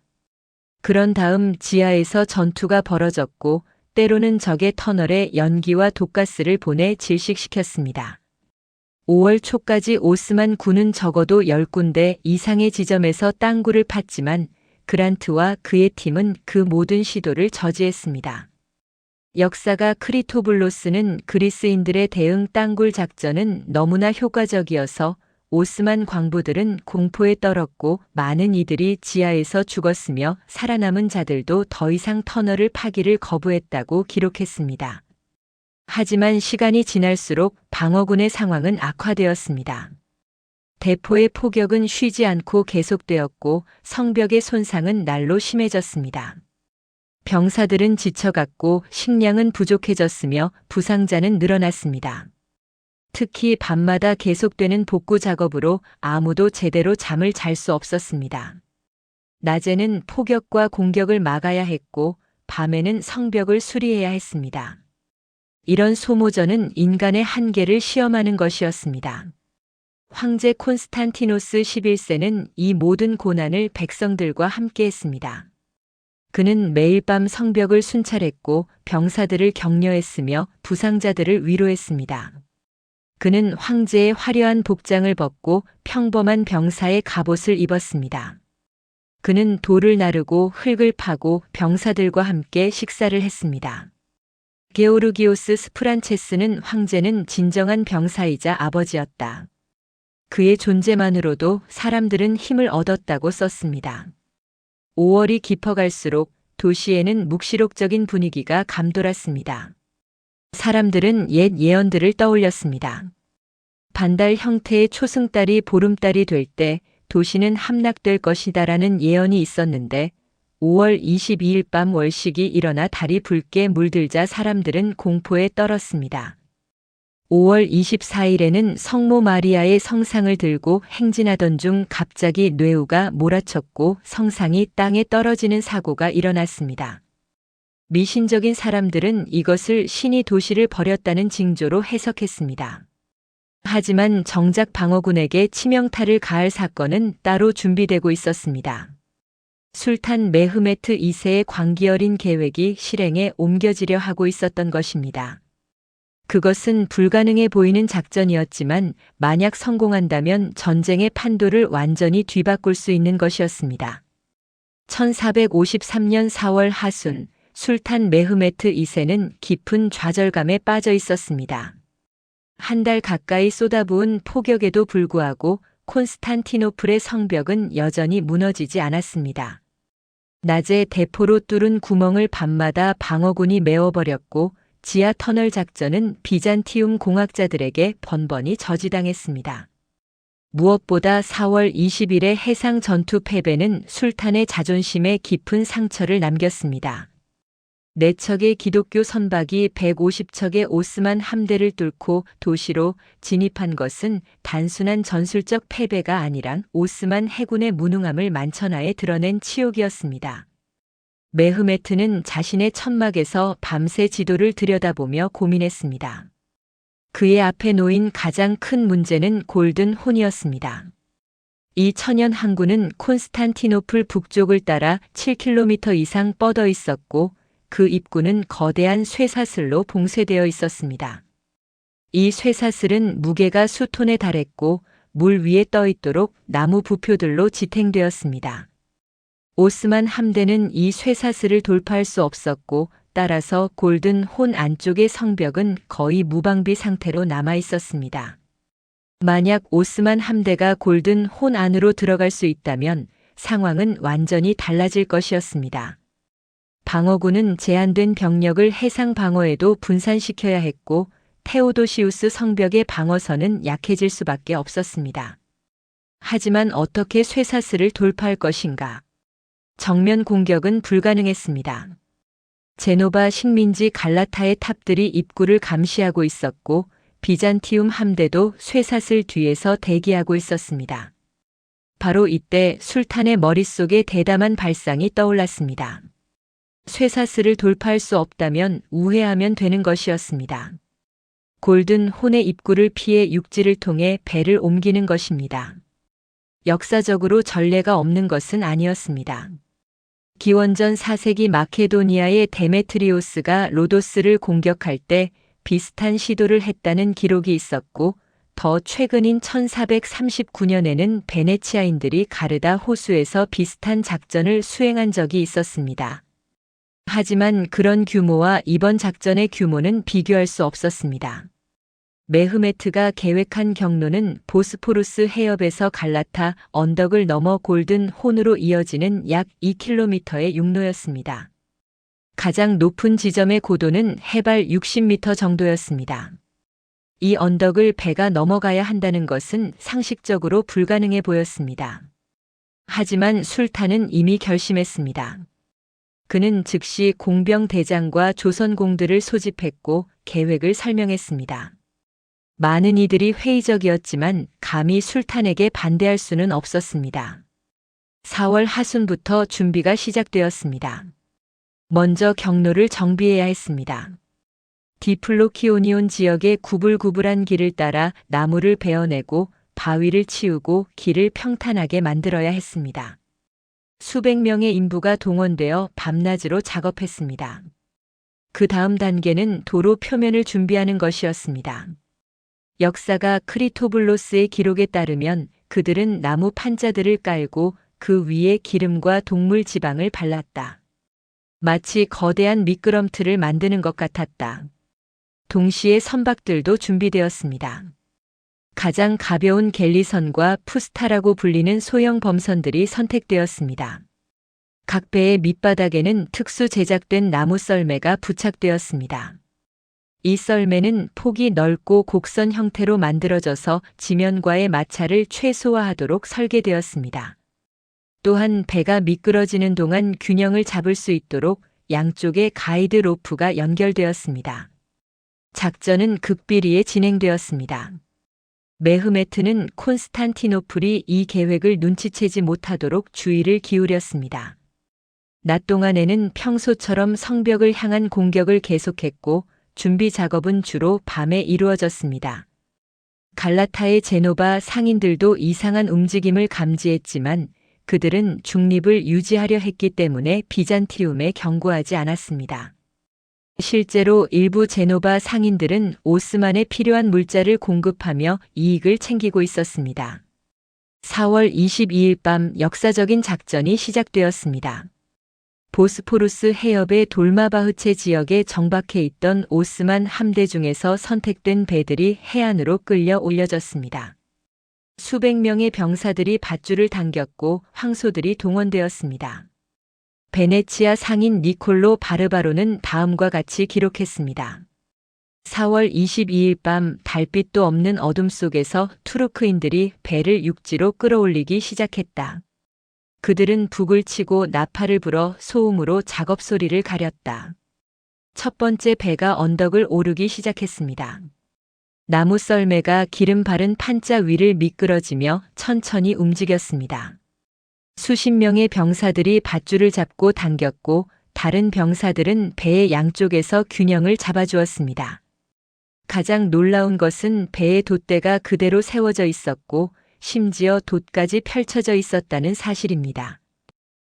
그런 다음 지하에서 전투가 벌어졌고 때로는 적의 터널에 연기와 독가스를 보내 질식시켰습니다. 5월 초까지 오스만 군은 적어도 10군데 이상의 지점에서 땅굴을 팠지만 그란트와 그의 팀은 그 모든 시도를 저지했습니다. 역사가 크리토블로스는 그리스인들의 대응 땅굴 작전은 너무나 효과적이어서 오스만 광부들은 공포에 떨었고 많은 이들이 지하에서 죽었으며 살아남은 자들도 더 이상 터널을 파기를 거부했다고 기록했습니다. 하지만 시간이 지날수록 방어군의 상황은 악화되었습니다. 대포의 포격은 쉬지 않고 계속되었고 성벽의 손상은 날로 심해졌습니다. 병사들은 지쳐갔고 식량은 부족해졌으며 부상자는 늘어났습니다. 특히 밤마다 계속되는 복구 작업으로 아무도 제대로 잠을 잘 수 없었습니다. 낮에는 포격과 공격을 막아야 했고 밤에는 성벽을 수리해야 했습니다. 이런 소모전은 인간의 한계를 시험하는 것이었습니다. 황제 콘스탄티노스 11세는 이 모든 고난을 백성들과 함께 했습니다. 그는 매일 밤 성벽을 순찰했고 병사들을 격려했으며 부상자들을 위로했습니다. 그는 황제의 화려한 복장을 벗고 평범한 병사의 갑옷을 입었습니다. 그는 돌을 나르고 흙을 파고 병사들과 함께 식사를 했습니다. 게오르기오스 스프란체스는 황제는 진정한 병사이자 아버지였다. 그의 존재만으로도 사람들은 힘을 얻었다고 썼습니다. 5월이 깊어갈수록 도시에는 묵시록적인 분위기가 감돌았습니다. 사람들은 옛 예언들을 떠올렸습니다. 반달 형태의 초승달이 보름달이 될 때 도시는 함락될 것이다라는 예언이 있었는데 5월 22일 밤 월식이 일어나 달이 붉게 물들자 사람들은 공포에 떨었습니다. 5월 24일에는 성모 마리아의 성상을 들고 행진하던 중 갑자기 뇌우가 몰아쳤고 성상이 땅에 떨어지는 사고가 일어났습니다. 미신적인 사람들은 이것을 신이 도시를 버렸다는 징조로 해석했습니다. 하지만 정작 방어군에게 치명타를 가할 사건은 따로 준비되고 있었습니다. 술탄 메흐메트 2세의 광기 어린 계획이 실행에 옮겨지려 하고 있었던 것입니다. 그것은 불가능해 보이는 작전이었지만 만약 성공한다면 전쟁의 판도를 완전히 뒤바꿀 수 있는 것이었습니다. 1453년 4월 하순, 술탄 메흐메트 2세는 깊은 좌절감에 빠져 있었습니다. 한 달 가까이 쏟아부은 폭격에도 불구하고 콘스탄티노플의 성벽은 여전히 무너지지 않았습니다. 낮에 대포로 뚫은 구멍을 밤마다 방어군이 메워버렸고 지하 터널 작전은 비잔티움 공학자들에게 번번이 저지당했습니다. 무엇보다 4월 20일의 해상 전투 패배는 술탄의 자존심에 깊은 상처를 남겼습니다. 4척의 기독교 선박이 150척의 오스만 함대를 뚫고 도시로 진입한 것은 단순한 전술적 패배가 아니라 오스만 해군의 무능함을 만천하에 드러낸 치욕이었습니다. 메흐메트는 자신의 천막에서 밤새 지도를 들여다보며 고민했습니다. 그의 앞에 놓인 가장 큰 문제는 골든 혼이었습니다. 이 천연 항구는 콘스탄티노플 북쪽을 따라 7km 이상 뻗어 있었고 그 입구는 거대한 쇠사슬로 봉쇄되어 있었습니다. 이 쇠사슬은 무게가 수톤에 달했고 물 위에 떠 있도록 나무 부표들로 지탱되었습니다. 오스만 함대는 이 쇠사슬을 돌파할 수 없었고 따라서 골든 혼 안쪽의 성벽은 거의 무방비 상태로 남아 있었습니다. 만약 오스만 함대가 골든 혼 안으로 들어갈 수 있다면 상황은 완전히 달라질 것이었습니다. 방어군은 제한된 병력을 해상 방어에도 분산시켜야 했고 테오도시우스 성벽의 방어선은 약해질 수밖에 없었습니다. 하지만 어떻게 쇠사슬을 돌파할 것인가? 정면 공격은 불가능했습니다. 제노바 식민지 갈라타의 탑들이 입구를 감시하고 있었고 비잔티움 함대도 쇠사슬 뒤에서 대기하고 있었습니다. 바로 이때 술탄의 머릿속에 대담한 발상이 떠올랐습니다. 쇠사슬을 돌파할 수 없다면 우회하면 되는 것이었습니다. 골든 혼의 입구를 피해 육지를 통해 배를 옮기는 것입니다. 역사적으로 전례가 없는 것은 아니었습니다. 기원전 4세기 마케도니아의 데메트리오스가 로도스를 공격할 때 비슷한 시도를 했다는 기록이 있었고 더 최근인 1439년에는 베네치아인들이 가르다 호수에서 비슷한 작전을 수행한 적이 있었습니다. 하지만 그런 규모와 이번 작전의 규모는 비교할 수 없었습니다. 메흐메트가 계획한 경로는 보스포루스 해협에서 갈라타 언덕을 넘어 골든 혼으로 이어지는 약 2km의 육로였습니다. 가장 높은 지점의 고도는 해발 60m 정도였습니다. 이 언덕을 배가 넘어가야 한다는 것은 상식적으로 불가능해 보였습니다. 하지만 술탄은 이미 결심했습니다. 그는 즉시 공병 대장과 조선공들을 소집했고 계획을 설명했습니다. 많은 이들이 회의적이었지만 감히 술탄에게 반대할 수는 없었습니다. 4월 하순부터 준비가 시작되었습니다. 먼저 경로를 정비해야 했습니다. 디플로키오니온 지역의 구불구불한 길을 따라 나무를 베어내고 바위를 치우고 길을 평탄하게 만들어야 했습니다. 수백 명의 인부가 동원되어 밤낮으로 작업했습니다. 그 다음 단계는 도로 표면을 준비하는 것이었습니다. 역사가 크리토블로스의 기록에 따르면 그들은 나무 판자들을 깔고 그 위에 기름과 동물 지방을 발랐다. 마치 거대한 미끄럼틀을 만드는 것 같았다. 동시에 선박들도 준비되었습니다. 가장 가벼운 갤리선과 푸스타라고 불리는 소형 범선들이 선택되었습니다. 각 배의 밑바닥에는 특수 제작된 나무 썰매가 부착되었습니다. 이 썰매는 폭이 넓고 곡선 형태로 만들어져서 지면과의 마찰을 최소화하도록 설계되었습니다. 또한 배가 미끄러지는 동안 균형을 잡을 수 있도록 양쪽에 가이드 로프가 연결되었습니다. 작전은 극비리에 진행되었습니다. 메흐메트는 콘스탄티노플이 이 계획을 눈치채지 못하도록 주의를 기울였습니다. 낮 동안에는 평소처럼 성벽을 향한 공격을 계속했고 준비 작업은 주로 밤에 이루어졌습니다. 갈라타의 제노바 상인들도 이상한 움직임을 감지했지만 그들은 중립을 유지하려 했기 때문에 비잔티움에 경고하지 않았습니다. 실제로 일부 제노바 상인들은 오스만에 필요한 물자를 공급하며 이익을 챙기고 있었습니다. 4월 22일 밤 역사적인 작전이 시작되었습니다. 보스포루스 해협의 돌마바흐체 지역에 정박해 있던 오스만 함대 중에서 선택된 배들이 해안으로 끌려 올려졌습니다. 수백 명의 병사들이 밧줄을 당겼고 황소들이 동원되었습니다. 베네치아 상인 니콜로 바르바로는 다음과 같이 기록했습니다. 4월 22일 밤 달빛도 없는 어둠 속에서 투르크인들이 배를 육지로 끌어올리기 시작했다. 그들은 북을 치고 나팔을 불어 소음으로 작업 소리를 가렸다. 첫 번째 배가 언덕을 오르기 시작했습니다. 나무 썰매가 기름 바른 판자 위를 미끄러지며 천천히 움직였습니다. 수십 명의 병사들이 밧줄을 잡고 당겼고 다른 병사들은 배의 양쪽에서 균형을 잡아주었습니다. 가장 놀라운 것은 배의 돛대가 그대로 세워져 있었고 심지어 돛까지 펼쳐져 있었다는 사실입니다.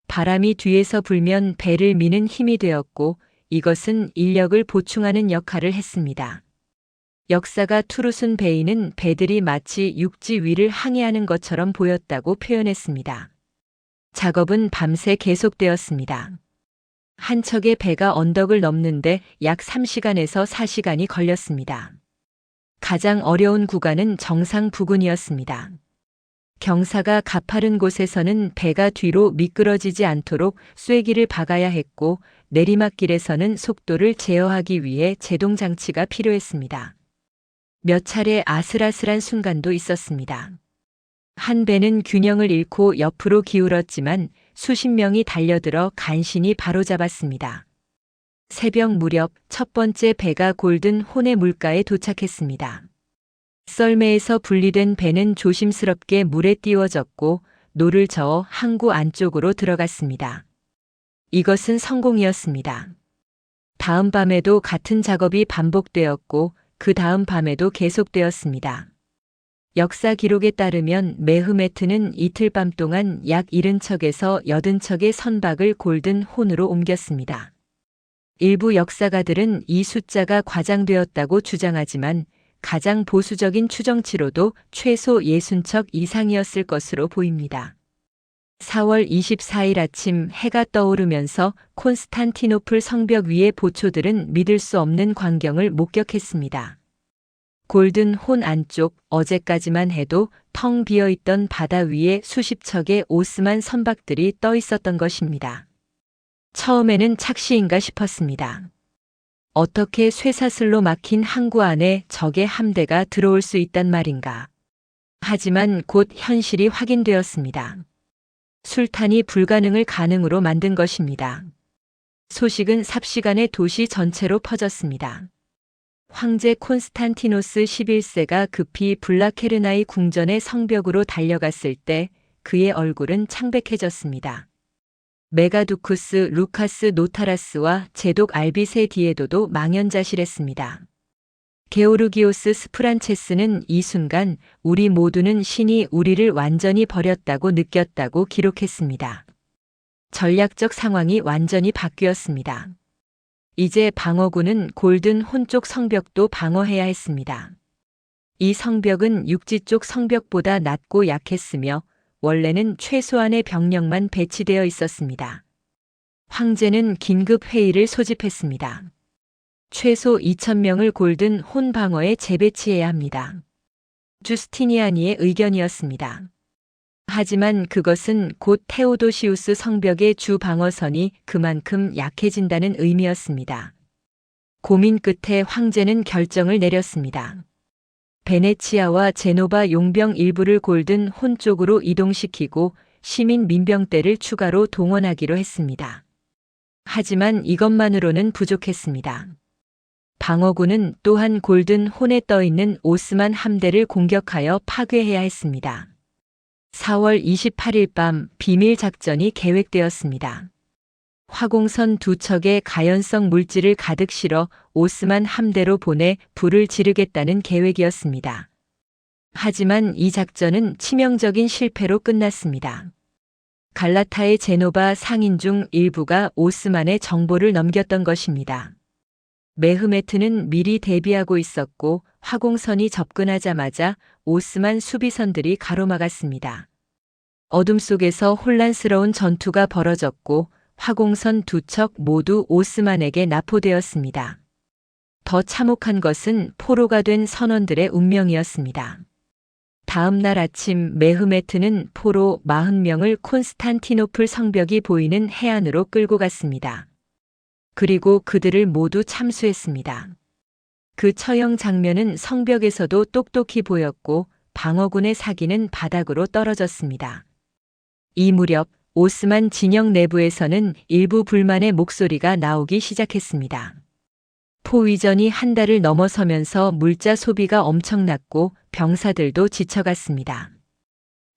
바람이 뒤에서 불면 배를 미는 힘이 되었고 이것은 인력을 보충하는 역할을 했습니다. 역사가 투르순 베이는 배들이 마치 육지 위를 항해하는 것처럼 보였다고 표현했습니다. 작업은 밤새 계속되었습니다. 한 척의 배가 언덕을 넘는데 약 3시간에서 4시간이 걸렸습니다. 가장 어려운 구간은 정상 부근이었습니다. 경사가 가파른 곳에서는 배가 뒤로 미끄러지지 않도록 쐐기를 박아야 했고 내리막길에서는 속도를 제어하기 위해 제동 장치가 필요했습니다. 몇 차례 아슬아슬한 순간도 있었습니다. 한 배는 균형을 잃고 옆으로 기울었지만 수십 명이 달려들어 간신히 바로잡았습니다. 새벽 무렵 첫 번째 배가 골든 혼의 물가에 도착했습니다. 썰매에서 분리된 배는 조심스럽게 물에 띄워졌고 노를 저어 항구 안쪽으로 들어갔습니다. 이것은 성공이었습니다. 다음 밤에도 같은 작업이 반복되었고 그 다음 밤에도 계속되었습니다. 역사 기록에 따르면 메흐메트는 이틀 밤 동안 약 70척에서 80척의 선박을 골든 혼으로 옮겼습니다. 일부 역사가들은 이 숫자가 과장되었다고 주장하지만 가장 보수적인 추정치로도 최소 60척 이상이었을 것으로 보입니다. 4월 24일 아침 해가 떠오르면서 콘스탄티노플 성벽 위의 보초들은 믿을 수 없는 광경을 목격했습니다. 골든 혼 안쪽 어제까지만 해도 텅 비어있던 바다 위에 수십 척의 오스만 선박들이 떠 있었던 것입니다. 처음에는 착시인가 싶었습니다. 어떻게 쇠사슬로 막힌 항구 안에 적의 함대가 들어올 수 있단 말인가. 하지만 곧 현실이 확인되었습니다. 술탄이 불가능을 가능으로 만든 것입니다. 소식은 삽시간에 도시 전체로 퍼졌습니다. 황제 콘스탄티노스 11세가 급히 블라케르나이 궁전의 성벽으로 달려갔을 때 그의 얼굴은 창백해졌습니다. 메가두쿠스 루카스 노타라스와 제독 알비세 디에도도 망연자실했습니다. 게오르기오스 스프란체스는 이 순간 우리 모두는 신이 우리를 완전히 버렸다고 느꼈다고 기록했습니다. 전략적 상황이 완전히 바뀌었습니다. 이제 방어군은 골든 혼 쪽 성벽도 방어해야 했습니다. 이 성벽은 육지 쪽 성벽보다 낮고 약했으며 원래는 최소한의 병력만 배치되어 있었습니다. 황제는 긴급 회의를 소집했습니다. 최소 2,000명을 골든 혼 방어에 재배치해야 합니다. 주스티니아니의 의견이었습니다. 하지만 그것은 곧 테오도시우스 성벽의 주 방어선이 그만큼 약해진다는 의미였습니다. 고민 끝에 황제는 결정을 내렸습니다. 베네치아와 제노바 용병 일부를 골든 혼 쪽으로 이동시키고 시민 민병대를 추가로 동원하기로 했습니다. 하지만 이것만으로는 부족했습니다. 방어군은 또한 골든 혼에 떠있는 오스만 함대를 공격하여 파괴해야 했습니다. 4월 28일 밤 비밀 작전이 계획되었습니다. 화공선 2척에 가연성 물질을 가득 실어 오스만 함대로 보내 불을 지르겠다는 계획이었습니다. 하지만 이 작전은 치명적인 실패로 끝났습니다. 갈라타의 제노바 상인 중 일부가 오스만의 정보를 넘겼던 것입니다. 메흐메트는 미리 대비하고 있었고 화공선이 접근하자마자 오스만 수비선들이 가로막았습니다. 어둠 속에서 혼란스러운 전투가 벌어졌고 화공선 2척 모두 오스만에게 납포되었습니다. 더 참혹한 것은 포로가 된 선원들의 운명이었습니다. 다음 날 아침 메흐메트는 포로 40명을 콘스탄티노플 성벽이 보이는 해안으로 끌고 갔습니다. 그리고 그들을 모두 참수했습니다. 그 처형 장면은 성벽에서도 똑똑히 보였고 방어군의 사기는 바닥으로 떨어졌습니다. 이 무렵 오스만 진영 내부에서는 일부 불만의 목소리가 나오기 시작했습니다. 포위전이 한 달을 넘어서면서 물자 소비가 엄청났고 병사들도 지쳐갔습니다.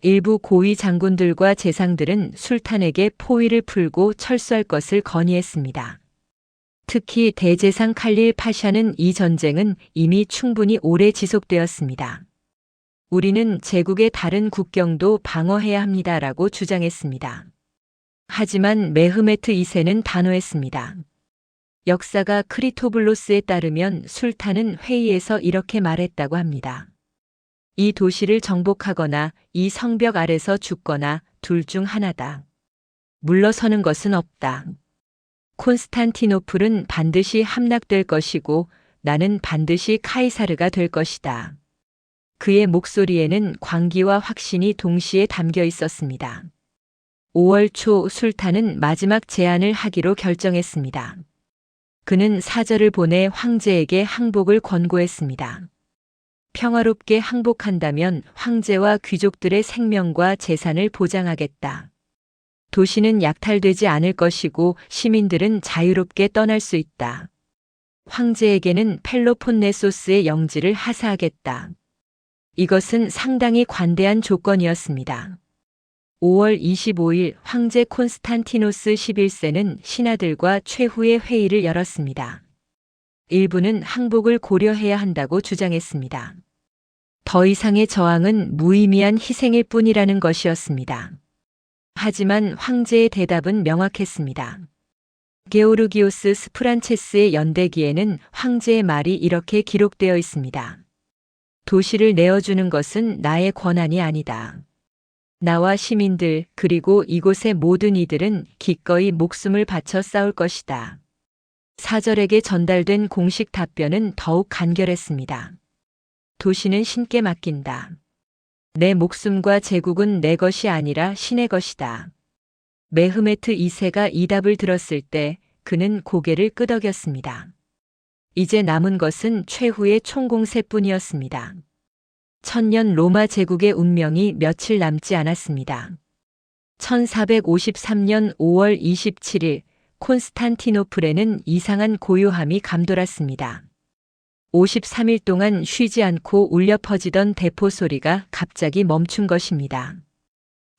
일부 고위 장군들과 재상들은 술탄에게 포위를 풀고 철수할 것을 건의했습니다. 특히 대재상 칼릴 파샤는 이 전쟁은 이미 충분히 오래 지속되었습니다. 우리는 제국의 다른 국경도 방어해야 합니다라고 주장했습니다. 하지만 메흐메트 2세는 단호했습니다. 역사가 크리토블로스에 따르면 술탄은 회의에서 이렇게 말했다고 합니다. 이 도시를 정복하거나 이 성벽 아래서 죽거나 둘 중 하나다. 물러서는 것은 없다. 콘스탄티노플은 반드시 함락될 것이고 나는 반드시 카이사르가 될 것이다. 그의 목소리에는 광기와 확신이 동시에 담겨 있었습니다. 5월 초 술탄은 마지막 제안을 하기로 결정했습니다. 그는 사절을 보내 황제에게 항복을 권고했습니다. 평화롭게 항복한다면 황제와 귀족들의 생명과 재산을 보장하겠다. 도시는 약탈되지 않을 것이고 시민들은 자유롭게 떠날 수 있다. 황제에게는 펠로폰네소스의 영지를 하사하겠다. 이것은 상당히 관대한 조건이었습니다. 5월 25일 황제 콘스탄티노스 11세는 신하들과 최후의 회의를 열었습니다. 일부는 항복을 고려해야 한다고 주장했습니다. 더 이상의 저항은 무의미한 희생일 뿐이라는 것이었습니다. 하지만 황제의 대답은 명확했습니다. 게오르기오스 스프란체스의 연대기에는 황제의 말이 이렇게 기록되어 있습니다. 도시를 내어주는 것은 나의 권한이 아니다. 나와 시민들 그리고 이곳의 모든 이들은 기꺼이 목숨을 바쳐 싸울 것이다. 사절에게 전달된 공식 답변은 더욱 간결했습니다. 도시는 신께 맡긴다. 내 목숨과 제국은 내 것이 아니라 신의 것이다. 메흐메트 2세가 이 답을 들었을 때 그는 고개를 끄덕였습니다. 이제 남은 것은 최후의 총공세뿐이었습니다. 천년 로마 제국의 운명이 며칠 남지 않았습니다. 1453년 5월 27일 콘스탄티노플에는 이상한 고요함이 감돌았습니다. 53일 동안 쉬지 않고 울려 퍼지던 대포 소리가 갑자기 멈춘 것입니다.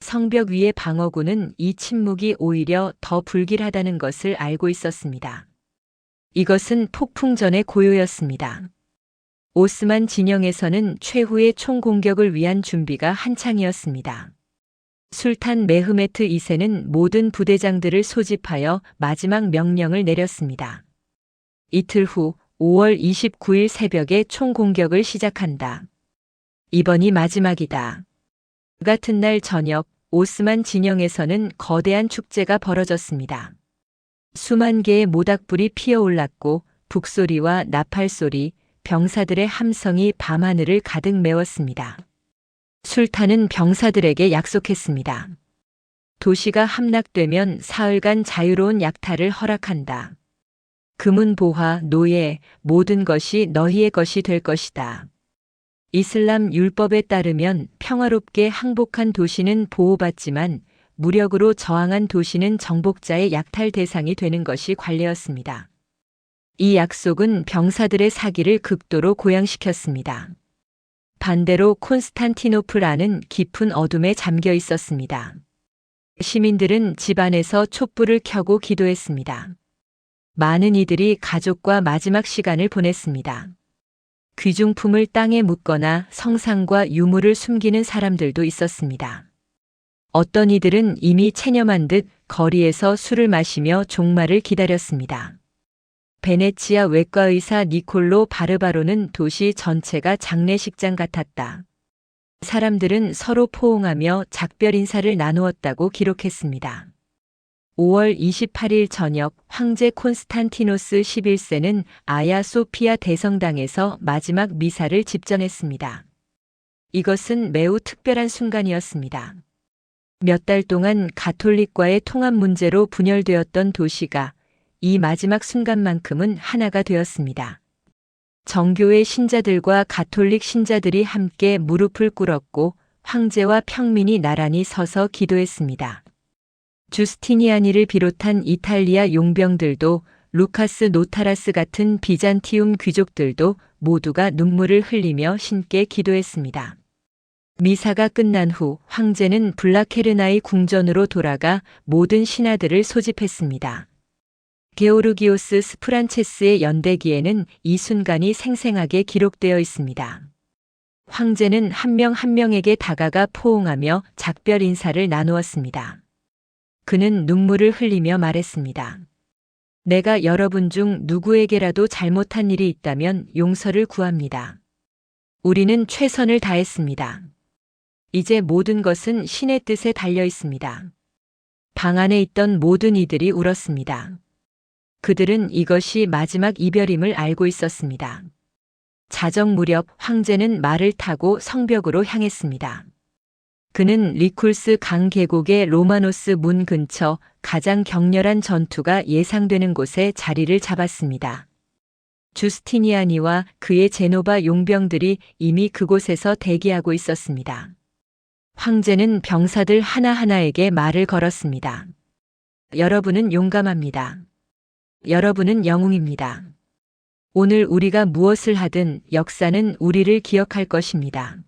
성벽 위의 방어군은 이 침묵이 오히려 더 불길하다는 것을 알고 있었습니다. 이것은 폭풍 전의 고요였습니다. 오스만 진영에서는 최후의 총공격을 위한 준비가 한창이었습니다. 술탄 메흐메트 2세는 모든 부대장들을 소집하여 마지막 명령을 내렸습니다. 이틀 후 5월 29일 새벽에 총공격을 시작한다. 이번이 마지막이다. 그 같은 날 저녁 오스만 진영에서는 거대한 축제가 벌어졌습니다. 수만 개의 모닥불이 피어올랐고 북소리와 나팔소리, 병사들의 함성이 밤하늘을 가득 메웠습니다. 술탄은 병사들에게 약속했습니다. 도시가 함락되면 사흘간 자유로운 약탈을 허락한다. 금은보화, 노예, 모든 것이 너희의 것이 될 것이다. 이슬람 율법에 따르면 평화롭게 항복한 도시는 보호받지만 무력으로 저항한 도시는 정복자의 약탈 대상이 되는 것이 관례였습니다. 이 약속은 병사들의 사기를 극도로 고양시켰습니다. 반대로 콘스탄티노플 안은 깊은 어둠에 잠겨 있었습니다. 시민들은 집 안에서 촛불을 켜고 기도했습니다. 많은 이들이 가족과 마지막 시간을 보냈습니다. 귀중품을 땅에 묻거나 성상과 유물을 숨기는 사람들도 있었습니다. 어떤 이들은 이미 체념한 듯 거리에서 술을 마시며 종말을 기다렸습니다. 베네치아 외과의사 니콜로 바르바로는 도시 전체가 장례식장 같았다. 사람들은 서로 포옹하며 작별 인사를 나누었다고 기록했습니다. 5월 28일 저녁 황제 콘스탄티노스 11세는 아야 소피아 대성당에서 마지막 미사를 집전했습니다. 이것은 매우 특별한 순간이었습니다. 몇 달 동안 가톨릭과의 통합 문제로 분열되었던 도시가 이 마지막 순간만큼은 하나가 되었습니다. 정교회 신자들과 가톨릭 신자들이 함께 무릎을 꿇었고 황제와 평민이 나란히 서서 기도했습니다. 주스티니아니를 비롯한 이탈리아 용병들도 루카스 노타라스 같은 비잔티움 귀족들도 모두가 눈물을 흘리며 신께 기도했습니다. 미사가 끝난 후 황제는 블라케르나이 궁전으로 돌아가 모든 신하들을 소집했습니다. 게오르기오스 스프란체스의 연대기에는 이 순간이 생생하게 기록되어 있습니다. 황제는 한 명 한 명에게 다가가 포옹하며 작별 인사를 나누었습니다. 그는 눈물을 흘리며 말했습니다. 내가 여러분 중 누구에게라도 잘못한 일이 있다면 용서를 구합니다. 우리는 최선을 다했습니다. 이제 모든 것은 신의 뜻에 달려 있습니다. 방 안에 있던 모든 이들이 울었습니다. 그들은 이것이 마지막 이별임을 알고 있었습니다. 자정 무렵 황제는 말을 타고 성벽으로 향했습니다. 그는 리쿨스 강 계곡의 로마노스 문 근처 가장 격렬한 전투가 예상되는 곳에 자리를 잡았습니다. 주스티니아니와 그의 제노바 용병들이 이미 그곳에서 대기하고 있었습니다. 황제는 병사들 하나하나에게 말을 걸었습니다. 여러분은 용감합니다. 여러분은 영웅입니다. 오늘 우리가 무엇을 하든 역사는 우리를 기억할 것입니다.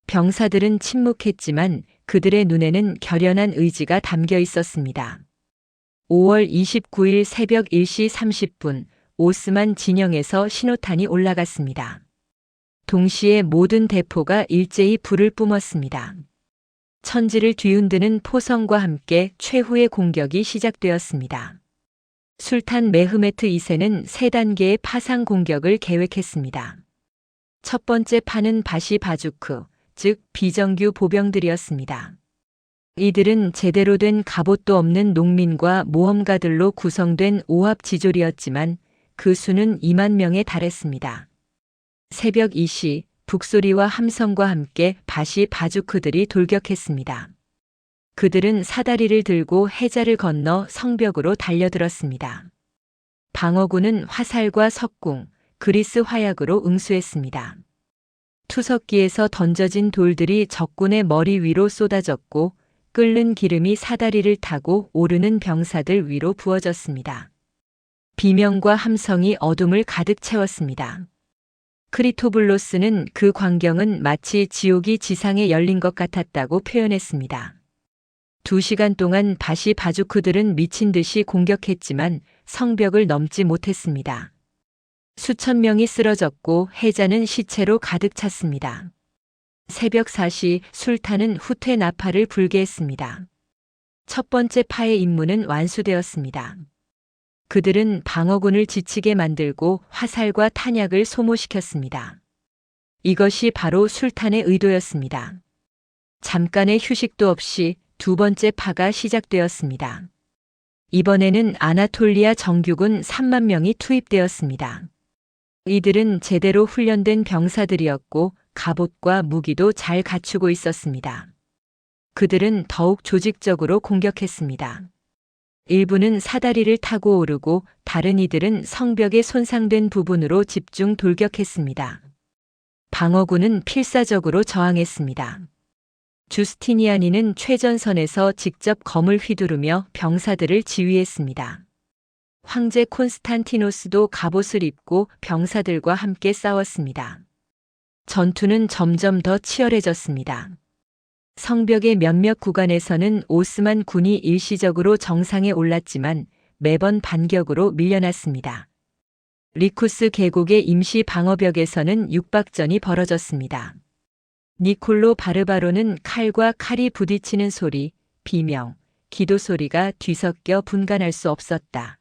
병사들은 침묵했지만 그들의 눈에는 결연한 의지가 담겨 있었습니다. 5월 29일 새벽 1시 30분 오스만 진영에서 신호탄이 올라갔습니다. 동시에 모든 대포가 일제히 불을 뿜었습니다. 천지를 뒤흔드는 포성과 함께 최후의 공격이 시작되었습니다. 술탄 메흐메트 2세는 3단계의 파상 공격을 계획했습니다. 첫 번째 파는 바시 바주크, 즉 비정규 보병들이었습니다. 이들은 제대로 된 갑옷도 없는 농민과 모험가들로 구성된 오합지졸이었지만 그 수는 2만 명에 달했습니다. 새벽 2시 북소리와 함성과 함께 바시 바주크들이 돌격했습니다. 그들은 사다리를 들고 해자를 건너 성벽으로 달려들었습니다. 방어군은 화살과 석궁, 그리스 화약으로 응수했습니다. 투석기에서 던져진 돌들이 적군의 머리 위로 쏟아졌고 끓는 기름이 사다리를 타고 오르는 병사들 위로 부어졌습니다. 비명과 함성이 어둠을 가득 채웠습니다. 크리토블로스는 그 광경은 마치 지옥이 지상에 열린 것 같았다고 표현했습니다. 2시간 동안 바시 바주크들은 미친 듯이 공격했지만 성벽을 넘지 못했습니다. 수천 명이 쓰러졌고 해자는 시체로 가득 찼습니다. 새벽 4시 술탄은 후퇴 나팔을 불게 했습니다. 첫 번째 파의 임무는 완수되었습니다. 그들은 방어군을 지치게 만들고 화살과 탄약을 소모시켰습니다. 이것이 바로 술탄의 의도였습니다. 잠깐의 휴식도 없이 두 번째 파가 시작되었습니다. 이번에는 아나톨리아 정규군 3만 명이 투입되었습니다. 이들은 제대로 훈련된 병사들이었고 갑옷과 무기도 잘 갖추고 있었습니다. 그들은 더욱 조직적으로 공격했습니다. 일부는 사다리를 타고 오르고 다른 이들은 성벽의 손상된 부분으로 집중 돌격했습니다. 방어군은 필사적으로 저항했습니다. 주스티니아니는 최전선에서 직접 검을 휘두르며 병사들을 지휘했습니다. 황제 콘스탄티노스도 갑옷을 입고 병사들과 함께 싸웠습니다. 전투는 점점 더 치열해졌습니다. 성벽의 몇몇 구간에서는 오스만 군이 일시적으로 정상에 올랐지만 매번 반격으로 밀려났습니다. 리쿠스 계곡의 임시 방어벽에서는 육박전이 벌어졌습니다. 니콜로 바르바로는 칼과 칼이 부딪히는 소리, 비명, 기도 소리가 뒤섞여 분간할 수 없었다.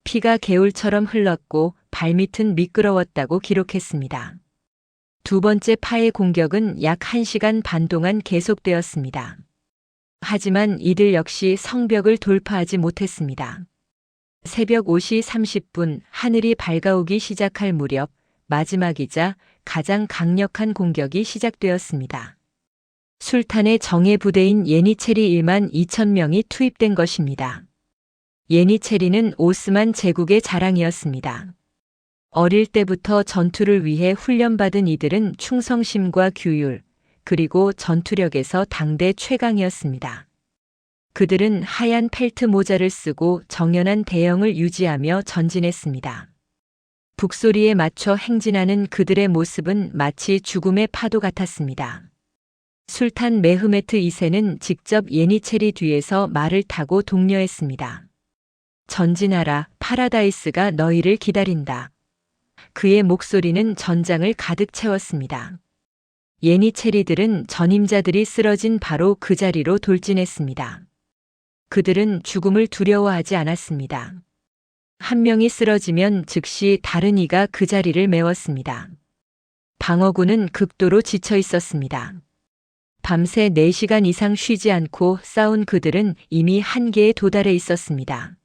피가 개울처럼 흘렀고 발밑은 미끄러웠다고 기록했습니다. 두 번째 파의 공격은 약 1시간 반 동안 계속되었습니다. 하지만 이들 역시 성벽을 돌파하지 못했습니다. 새벽 5시 30분 하늘이 밝아오기 시작할 무렵 마지막이자 가장 강력한 공격이 시작되었습니다. 술탄의 정예 부대인 예니체리 1만 2천 명이 투입된 것입니다. 예니체리는 오스만 제국의 자랑이었습니다. 어릴 때부터 전투를 위해 훈련받은 이들은 충성심과 규율, 그리고 전투력에서 당대 최강이었습니다. 그들은 하얀 펠트 모자를 쓰고 정연한 대형을 유지하며 전진했습니다. 북소리에 맞춰 행진하는 그들의 모습은 마치 죽음의 파도 같았습니다. 술탄 메흐메트 2세는 직접 예니체리 뒤에서 말을 타고 독려했습니다. 전진하라, 파라다이스가 너희를 기다린다. 그의 목소리는 전장을 가득 채웠습니다. 예니체리들은 전임자들이 쓰러진 바로 그 자리로 돌진했습니다. 그들은 죽음을 두려워하지 않았습니다. 한 명이 쓰러지면 즉시 다른 이가 그 자리를 메웠습니다. 방어군은 극도로 지쳐 있었습니다. 밤새 4시간 이상 쉬지 않고 싸운 그들은 이미 한계에 도달해 있었습니다.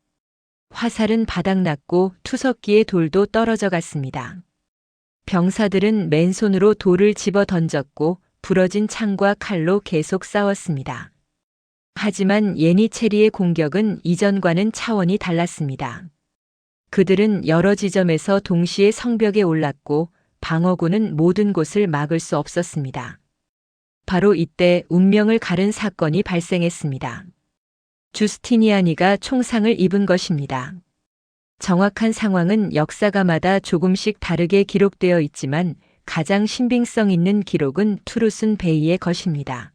화살은 바닥났고 투석기의 돌도 떨어져 갔습니다. 병사들은 맨손으로 돌을 집어 던졌고 부러진 창과 칼로 계속 싸웠습니다. 하지만 예니체리의 공격은 이전과는 차원이 달랐습니다. 그들은 여러 지점에서 동시에 성벽에 올랐고 방어군은 모든 곳을 막을 수 없었습니다. 바로 이때 운명을 가른 사건이 발생했습니다. 주스티니아니가 총상을 입은 것입니다. 정확한 상황은 역사가마다 조금씩 다르게 기록되어 있지만 가장 신빙성 있는 기록은 투루슨 베이의 것입니다.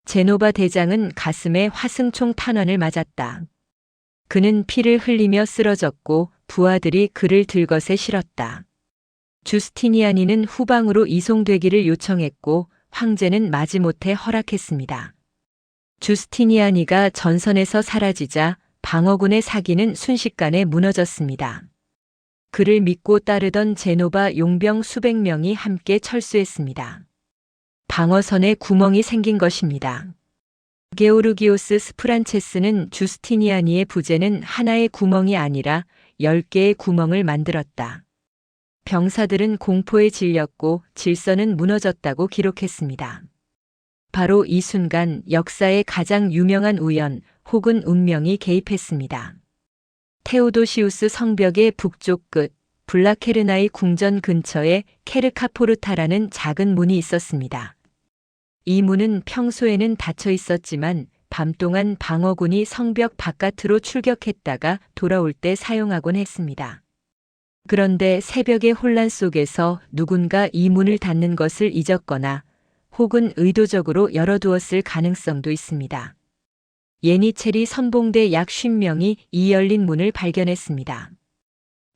제노바 대장은 가슴에 화승총 탄환을 맞았다. 그는 피를 흘리며 쓰러졌고 부하들이 그를 들것에 실었다. 주스티니아니는 후방으로 이송되기를 요청했고 황제는 마지못해 허락했습니다. 주스티니아니가 전선에서 사라지자 방어군의 사기는 순식간에 무너졌습니다. 그를 믿고 따르던 제노바 용병 수백 명이 함께 철수했습니다. 방어선에 구멍이 생긴 것입니다. 게오르기오스 스프란체스는 주스티니아니의 부제는 하나의 구멍이 아니라 10개의 구멍을 만들었다. 병사들은 공포에 질렸고 질서는 무너졌다고 기록했습니다. 바로 이 순간 역사의 가장 유명한 우연 혹은 운명이 개입했습니다. 테오도시우스 성벽의 북쪽 끝 블라케르나이 궁전 근처에 케르카포르타라는 작은 문이 있었습니다. 이 문은 평소에는 닫혀 있었지만 밤 동안 방어군이 성벽 바깥으로 출격했다가 돌아올 때 사용하곤 했습니다. 그런데 새벽의 혼란 속에서 누군가 이 문을 닫는 것을 잊었거나 혹은 의도적으로 열어두었을 가능성도 있습니다. 예니체리 선봉대 약 50명이 이 열린 문을 발견했습니다.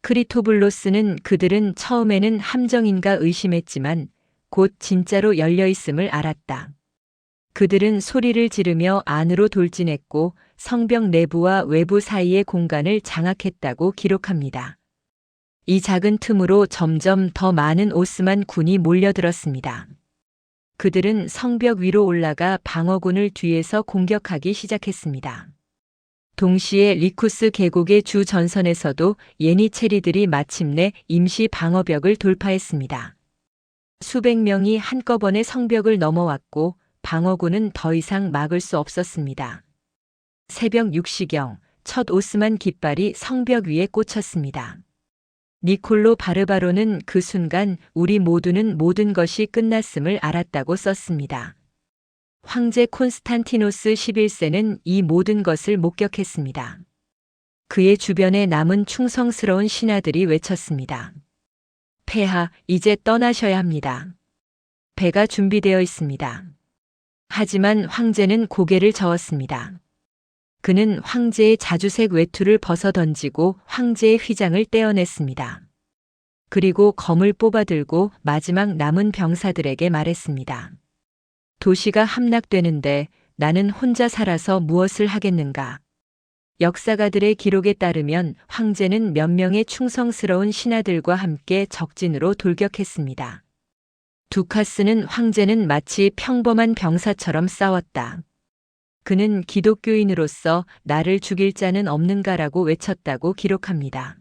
크리토블로스는 그들은 처음에는 함정인가 의심했지만 곧 진짜로 열려 있음을 알았다. 그들은 소리를 지르며 안으로 돌진했고 성벽 내부와 외부 사이의 공간을 장악했다고 기록합니다. 이 작은 틈으로 점점 더 많은 오스만 군이 몰려들었습니다. 그들은 성벽 위로 올라가 방어군을 뒤에서 공격하기 시작했습니다. 동시에 리쿠스 계곡의 주 전선에서도 예니체리들이 마침내 임시 방어벽을 돌파했습니다. 수백 명이 한꺼번에 성벽을 넘어왔고 방어군은 더 이상 막을 수 없었습니다. 새벽 6시경 첫 오스만 깃발이 성벽 위에 꽂혔습니다. 니콜로 바르바로는 그 순간 우리 모두는 모든 것이 끝났음을 알았다고 썼습니다. 황제 콘스탄티노스 11세는 이 모든 것을 목격했습니다. 그의 주변에 남은 충성스러운 신하들이 외쳤습니다. 폐하, 이제 떠나셔야 합니다. 배가 준비되어 있습니다. 하지만 황제는 고개를 저었습니다. 그는 황제의 자주색 외투를 벗어던지고 황제의 휘장을 떼어냈습니다. 그리고 검을 뽑아들고 마지막 남은 병사들에게 말했습니다. 도시가 함락되는데 나는 혼자 살아서 무엇을 하겠는가? 역사가들의 기록에 따르면 황제는 몇 명의 충성스러운 신하들과 함께 적진으로 돌격했습니다. 두카스는 황제는 마치 평범한 병사처럼 싸웠다. 그는 기독교인으로서 나를 죽일 자는 없는가라고 외쳤다고 기록합니다.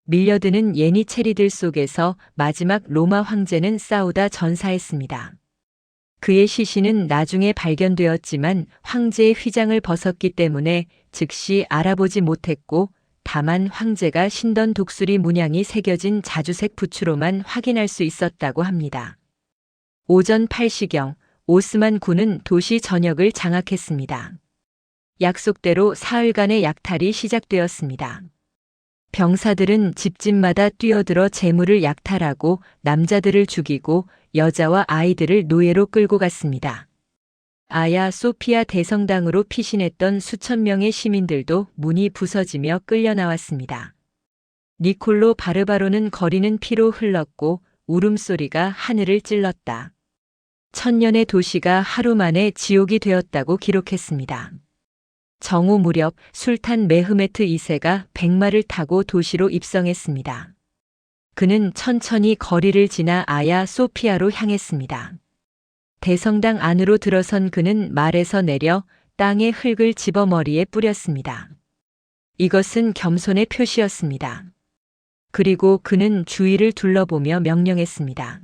밀려드는 예니체리들 속에서 마지막 로마 황제는 싸우다 전사했습니다. 그의 시신은 나중에 발견되었지만 황제의 휘장을 벗었기 때문에 즉시 알아보지 못했고 다만 황제가 신던 독수리 문양이 새겨진 자주색 부츠로만 확인할 수 있었다고 합니다. 오전 8시경 오스만 군은 도시 전역을 장악했습니다. 약속대로 사흘간의 약탈이 시작되었습니다. 병사들은 집집마다 뛰어들어 재물을 약탈하고 남자들을 죽이고 여자와 아이들을 노예로 끌고 갔습니다. 아야 소피아 대성당으로 피신했던 수천 명의 시민들도 문이 부서지며 끌려 나왔습니다. 니콜로 바르바로는 거리는 피로 흘렀고 울음소리가 하늘을 찔렀다. 천년의 도시가 하루 만에 지옥이 되었다고 기록했습니다. 정오 무렵 술탄 메흐메트 2세가 백마를 타고 도시로 입성했습니다. 그는 천천히 거리를 지나 아야 소피아로 향했습니다. 대성당 안으로 들어선 그는 말에서 내려 땅에 흙을 집어 머리에 뿌렸습니다. 이것은 겸손의 표시였습니다. 그리고 그는 주위를 둘러보며 명령했습니다.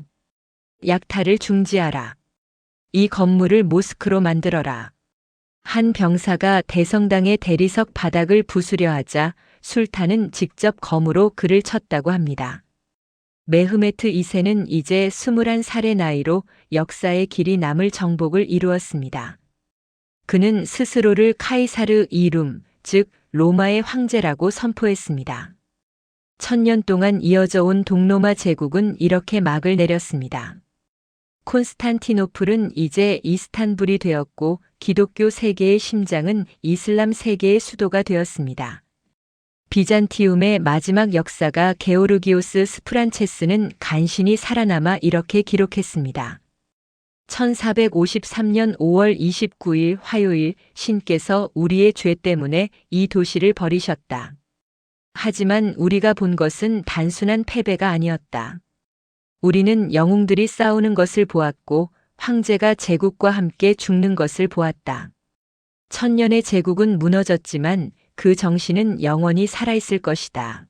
약탈을 중지하라. 이 건물을 모스크로 만들어라. 한 병사가 대성당의 대리석 바닥을 부수려 하자 술탄은 직접 검으로 그를 쳤다고 합니다. 메흐메트 2세는 이제 21살의 나이로 역사의 길이 남을 정복을 이루었습니다. 그는 스스로를 카이사르 이룸, 즉 로마의 황제라고 선포했습니다. 1000년 동안 이어져 온 동로마 제국은 이렇게 막을 내렸습니다. 콘스탄티노플은 이제 이스탄불이 되었고 기독교 세계의 심장은 이슬람 세계의 수도가 되었습니다. 비잔티움의 마지막 역사가 게오르기오스 스프란체스는 간신히 살아남아 이렇게 기록했습니다. 1453년 5월 29일 화요일 신께서 우리의 죄 때문에 이 도시를 버리셨다. 하지만 우리가 본 것은 단순한 패배가 아니었다. 우리는 영웅들이 싸우는 것을 보았고 황제가 제국과 함께 죽는 것을 보았다. 천년의 제국은 무너졌지만 그 정신은 영원히 살아있을 것이다.